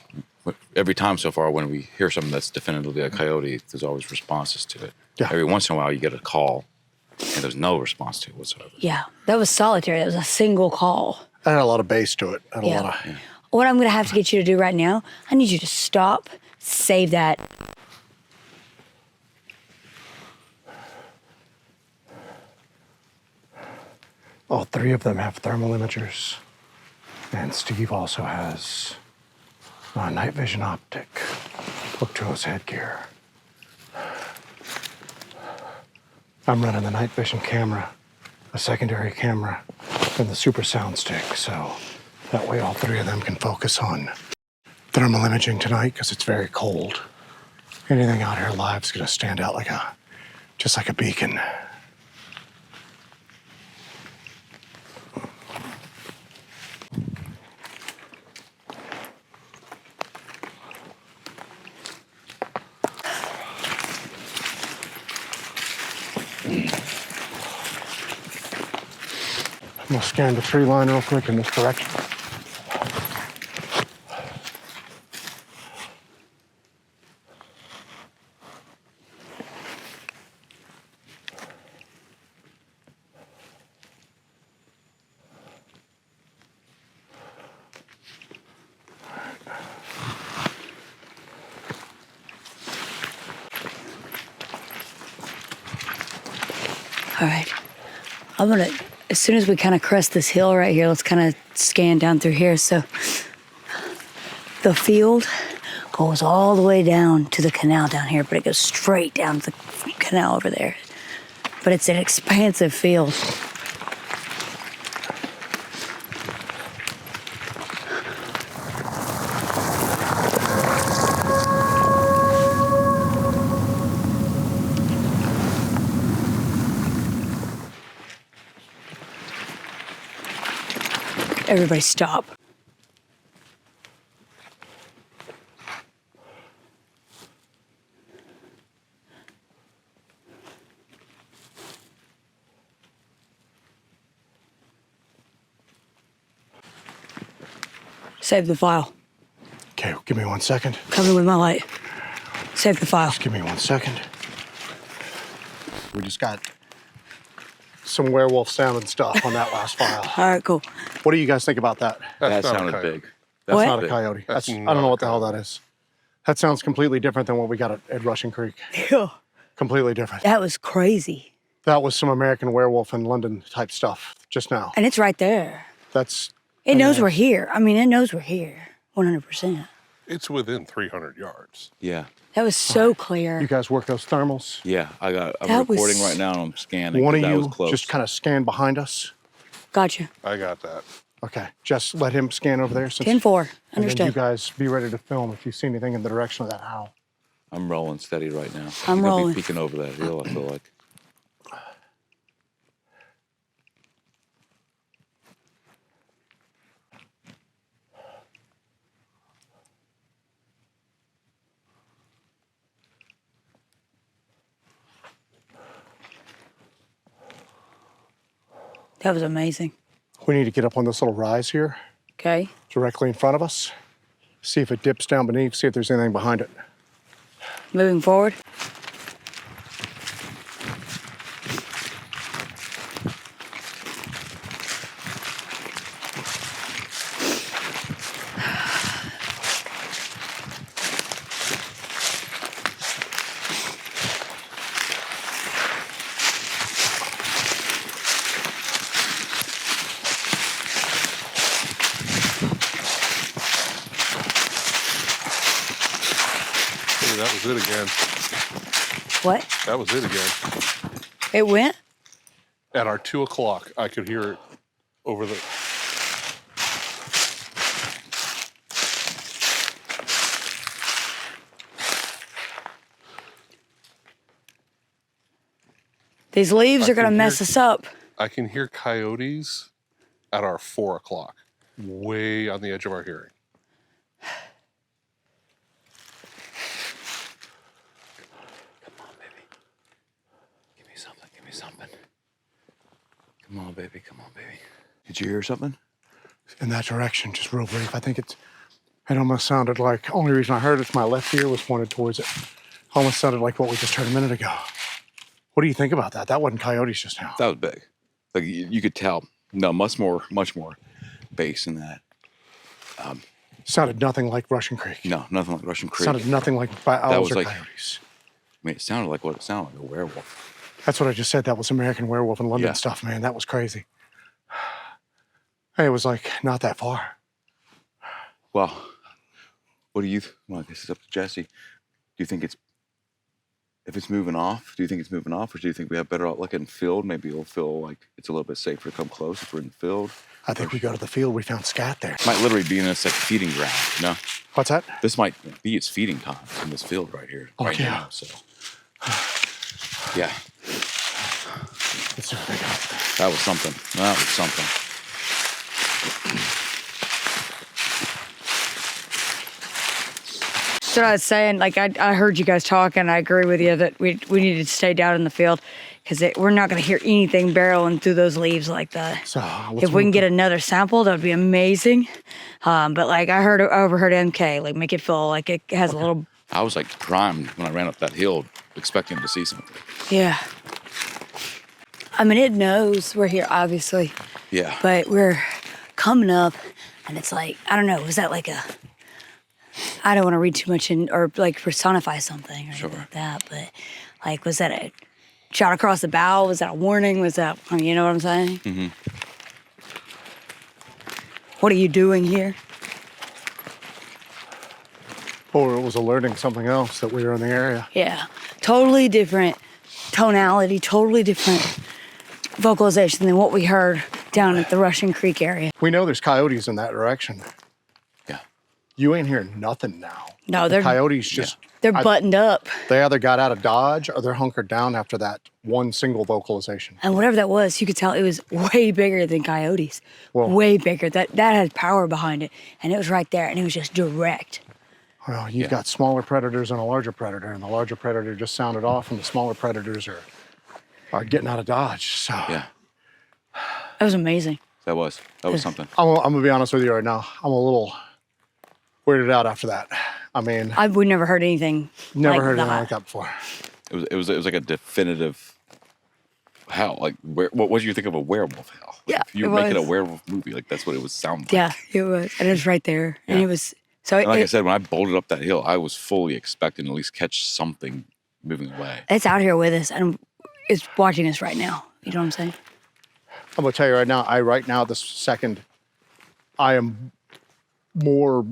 every time so far when we hear something that's definitively a coyote, there's always responses to it. Yeah. Every once in a while you get a call and there's no response to it whatsoever. Yeah, that was solitary. That was a single call. That had a lot of bass to it. Had a Yeah. lot of, What I'm going to have to get you to do right now, I need you to stop, save that. all 3 of them have thermal imagers. And Steve also has a night vision optic hooked to his headgear. I'm running the night vision camera, a secondary camera, and the super sound stick, so that way all 3 of them can focus on thermal imaging tonight because it's very cold. Anything out here live is gonna stand out just like a beacon. I'm gonna scan the tree line real quick in this direction. All right. I'm going to, as soon as we kind of crest this hill right here, let's kind of scan down through here. So the field goes all the way down to the canal down here, but it goes straight down to the canal over there. But it's an expansive field. Everybody stop. Save the file. Okay, give me 1 second. Cover me with my light. Save the file. Just give me 1 second. We just got some werewolf sounding stuff on that last file. All right, cool. What do you guys think about that? That not a sounded coyote. big. That's What? not a coyote. That's I don't not know a what the hell coyote. that is. That sounds completely different than what we got at Russian Creek. Ew, Completely different. that was crazy. That was some American Werewolf in London type stuff just now. And it's right there. That's It knows we're here. I mean, it knows we're here. 100%. It's within 300 yards. Yeah. That was so clear. you guys work those thermals. Yeah. I'm That was- recording right now and I'm scanning. One of that was you close. just kind of scan behind us. Gotcha. I got that. Okay, just let him scan over there. Since, 10-4. and then you Understood. guys be ready to film if you see anything in the direction of that howl. I'm rolling steady right now. I'm gonna rolling. be peeking over that hill, I feel like. That was amazing. We need to get up on this little rise here, Okay. directly in front of us. See if it dips down beneath, see if there's anything behind it. Moving forward. Hey, that was it again. What? That was it again. It went? At our 2 o'clock, I could hear it over the. These leaves I are going to can mess hear- us up. I can hear coyotes at our 4 o'clock, way on the edge of our hearing. Come on, baby. Give me something. Give me something. Come on, baby. Come on, baby. Did you hear something? In that direction, just real brief. I think it almost sounded like, only reason I heard it's my left ear was pointed towards it. Almost sounded like what we just heard a minute ago. What do you think about that? That wasn't coyotes just now. That was big. Like you could tell. No, much more bass in that. Sounded nothing like Russian Creek. No, nothing like Russian Creek. Sounded nothing like owls was or like- coyotes. I mean, it sounded like what it sounded like, a werewolf. That's what I just said. That was American Werewolf in London Yeah. stuff, man. That was crazy. Hey, it was like not that far. Well, what do you? Well, I guess it's up to Jesse. Do you think if it's moving off? Do you think it's moving off, or do you think we have better outlook in field? Maybe it'll feel like it's a little bit safer to come close if we're in the field. I think we go to the field. We found scat there. Might literally be in this like feeding ground. You know, What's that? this might be its feeding time in this field right here, Oh, right yeah. now. So, yeah, Let's see what they got. that was something. That was something. That's what I was saying. Like, I heard you guys talking. I agree with you that we need to stay down in the field because we're not going to hear anything barreling through those leaves like that. So let's If we can move get another sample, that would be amazing. But like I overheard MK, like make it feel like it has a little, I was like primed when I ran up that hill, expecting to see something. yeah. I mean, it knows we're here, obviously, Yeah. but we're coming up, and it's like, I don't know, was that like a, I don't want to read too much in, or like personify something or anything like that, but like, was that a shot across the bow? Was that a warning? Was that, you know what I'm saying? Mm-hmm. What are you doing here? Or it was alerting something else that we were in the area. Yeah, totally different tonality, totally different vocalization than what we heard down at the Russian Creek area. We know there's coyotes in that direction. Yeah. You ain't hearing nothing now. No, The they're coyotes just, they're buttoned up. they either got out of Dodge or they're hunkered down after that one single vocalization. And whatever that was, you could tell it was way bigger than coyotes. Well- way bigger. That had power behind it. And it was right there, and it was just direct. Well, you've got smaller predators and a larger predator, and the larger predator just sounded off, and the smaller predators are getting out of Dodge. So Yeah, That was amazing. that was something. I'm gonna be honest with you right now. I'm a little weirded out after that. I mean, We never heard anything. never like heard anything that. like that before. It was like a definitive howl. Like, what did you think of a werewolf howl? Like, Yeah, if you it were making a was. werewolf movie, like that's what it was sound like. Yeah, it was, and it was right there, and Yeah. it was so. And like I it- said, when I bolted up that hill, I was fully expecting to at least catch something moving away. it's out here with us, and it's watching us right now. You know what I'm saying? I'm gonna tell you right now, this second, I am more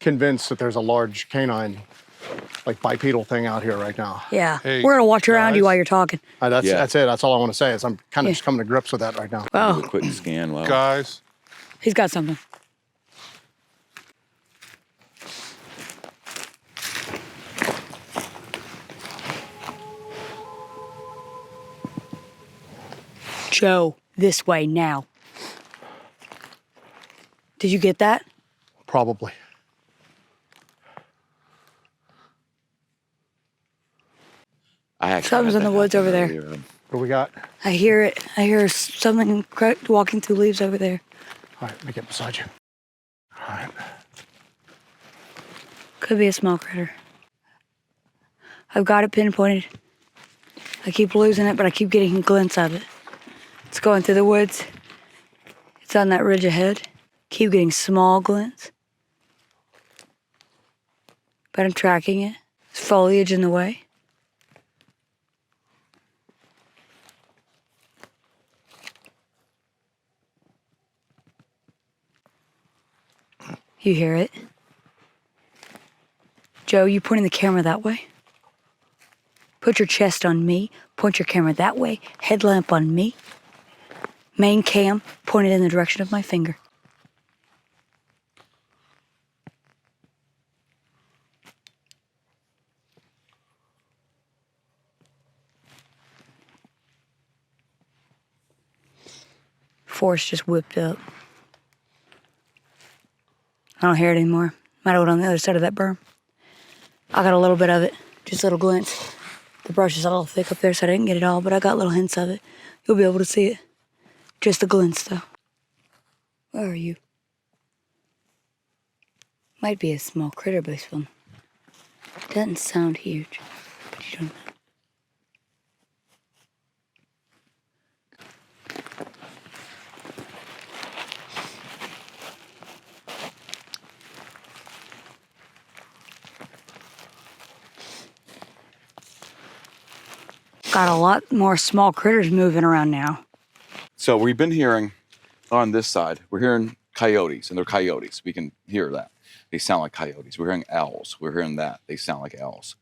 convinced that there's a large canine, like bipedal thing out here right now. Yeah, Hey, we're gonna watch around you guys. while you're talking. That's Yeah. it. That's all I want to say is I'm kind of just coming to grips with that right now. Do Oh, a quick scan. Well, Guys, he's got something. Joe, this way now. Did you get that? Probably. I actually Something's had in the that woods happen over there. earlier. What do we got? I hear it. I hear something walking through leaves over there. All right, let me get beside you. All right. Could be a small critter. I've got it pinpointed. I keep losing it, but I keep getting a glimpse of it. It's going through the woods. It's on that ridge ahead. Keep getting small glints. But I'm tracking it. There's foliage in the way. You hear it? Joe, you pointing the camera that way? Put your chest on me. Point your camera that way. Headlamp on me. Main cam pointed in the direction of my finger. Force just whipped up. I don't hear it anymore. Might have it on the other side of that berm. I got a little bit of it, just little glints. The brush is a little thick up there, so I didn't get it all, but I got little hints of it. You'll be able to see it. Just the glints, though. Where are you? Might be a small critter, but this one doesn't sound huge. But you don't know. Got a lot more small critters moving around now. So we've been hearing on this side, we're hearing coyotes, and they're coyotes. We can hear that. They sound like coyotes. We're hearing owls. We're hearing that. They sound like owls.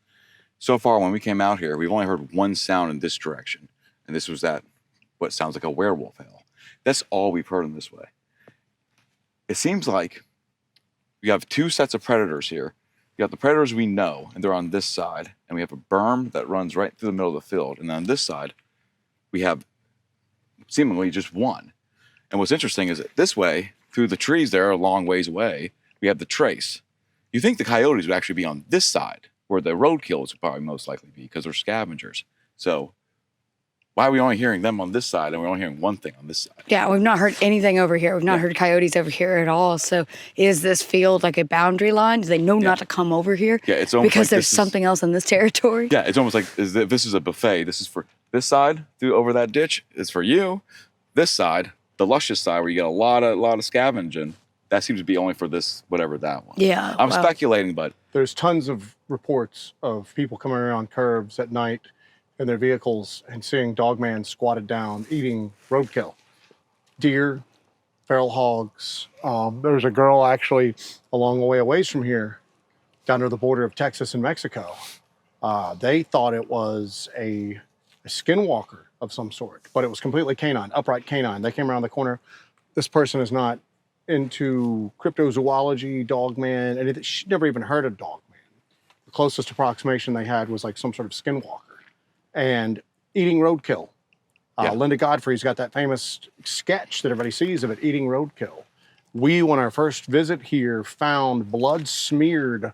So far, when we came out here, we've only heard one sound in this direction, and this was that, what sounds like a werewolf howl. That's all we've heard in this way. It seems like we have two sets of predators here. We got the predators we know, and they're on this side, and we have a berm that runs right through the middle of the field. And then on this side, we have seemingly just one. And what's interesting is that this way, through the trees there, a long ways away, we have the trace. You think the coyotes would actually be on this side, where the roadkills would probably most likely be, because they're scavengers. So why are we only hearing them on this side, and we're only hearing one thing on this side? Yeah, we've not heard anything over here. We've not heard coyotes over here at all. So is this field like a boundary line? Do they know not to come over here? Yeah, it's almost because like there's this is- something else in this territory. Yeah, it's almost like this is a buffet. This is for this side through over that ditch is for you. This side, the luscious side, where you get a lot of scavenging, that seems to be only for this whatever that one. Yeah, I'm well, speculating, but There's tons of reports of people coming around curves at night in their vehicles and seeing Dogman squatted down eating roadkill. Deer, feral hogs. There was a girl actually a long way away from here down to the border of Texas and Mexico. They thought it was a skinwalker of some sort, but it was completely canine, upright canine. They came around the corner. This person is not into cryptozoology, Dogman, anything. She'd never even heard of Dogman. The closest approximation they had was like some sort of skinwalker. And eating roadkill. Linda Godfrey's got that famous sketch that everybody sees of it, eating roadkill. We, on our first visit here, found blood smeared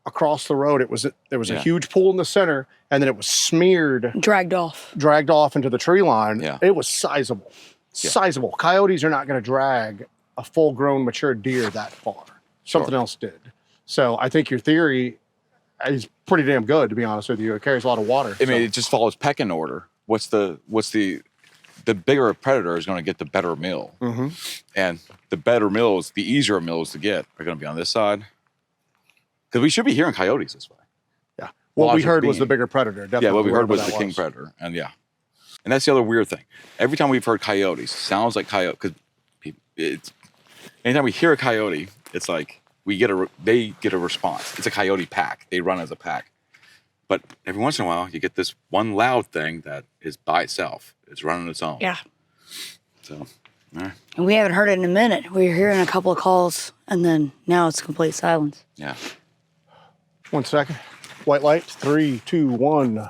across the road. There was a huge pool in the center, and then it was smeared, Dragged off. dragged off into the tree line. Yeah. It was sizable. Sizable. Coyotes are not going to drag a full-grown, mature deer that far. Something else did. So I think your theory is pretty damn good, to be honest with you. It carries a lot of water. I mean, it just follows pecking order. What's the bigger a predator is going to get the better meal. And the better meals, the easier meals to get are going to be on this side. Because we should be hearing coyotes this way. Yeah. What we Logic heard was being- the bigger predator. Definitely Yeah, what we heard was whatever the that king predator. And and that's the other weird thing. Every time we've heard coyotes, sounds like coyote, because anytime we hear a coyote, it's like they get a response. It's a coyote pack. They run as a pack. But every once in a while, you get this one loud thing that is by itself. It's running its own. Yeah. So, all right. And we haven't heard it in a minute. We were hearing a couple of calls, and then now it's complete silence. Yeah. 1 second. White light. 3, 2, 1.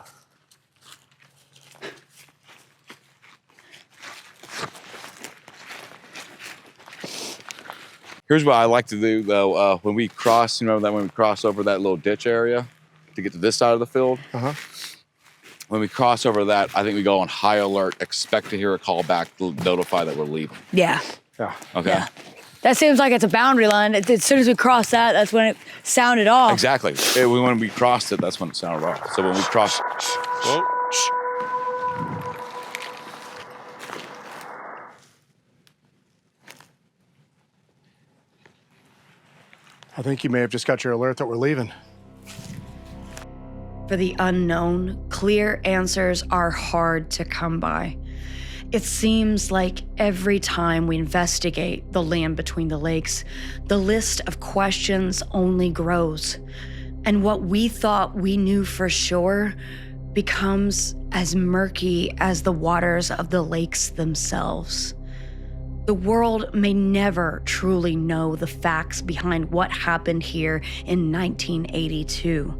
Here's what I like to do, though. When we cross, when we cross over that little ditch area to get to this side of the field, when we cross over that, I think we go on high alert, expect to hear a call back to notify that we're leaving. Yeah. Yeah. Okay? Yeah. That seems like it's a boundary line. As soon as we cross that, that's when it sounded off. Exactly. When we crossed it, that's when it sounded off. So when we cross... Well, I think you may have just got your alert that we're leaving. For the unknown, clear answers are hard to come by. It seems like every time we investigate the land between the lakes, the list of questions only grows. And what we thought we knew for sure becomes as murky as the waters of the lakes themselves. The world may never truly know the facts behind what happened here in 1982.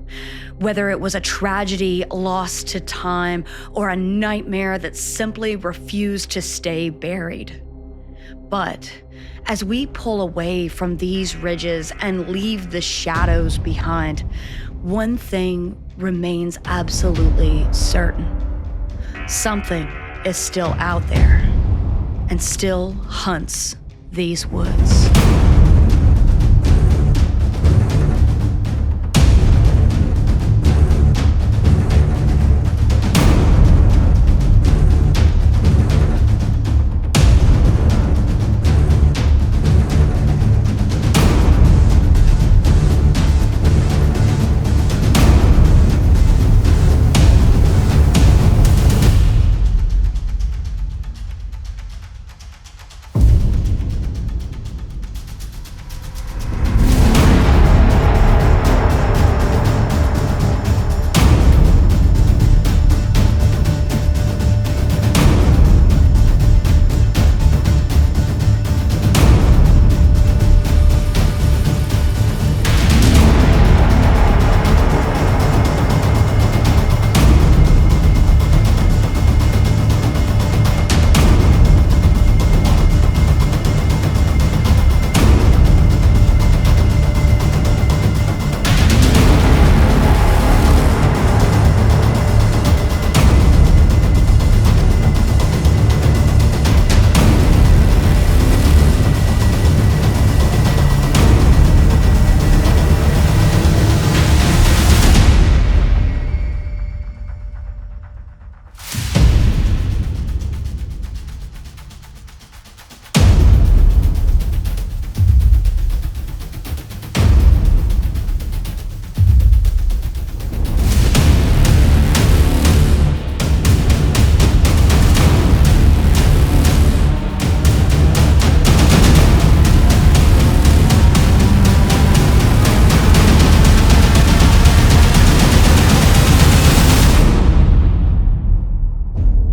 Whether it was a tragedy lost to time or a nightmare that simply refused to stay buried. But as we pull away from these ridges and leave the shadows behind, one thing remains absolutely certain. Something is still out there and still hunts these woods.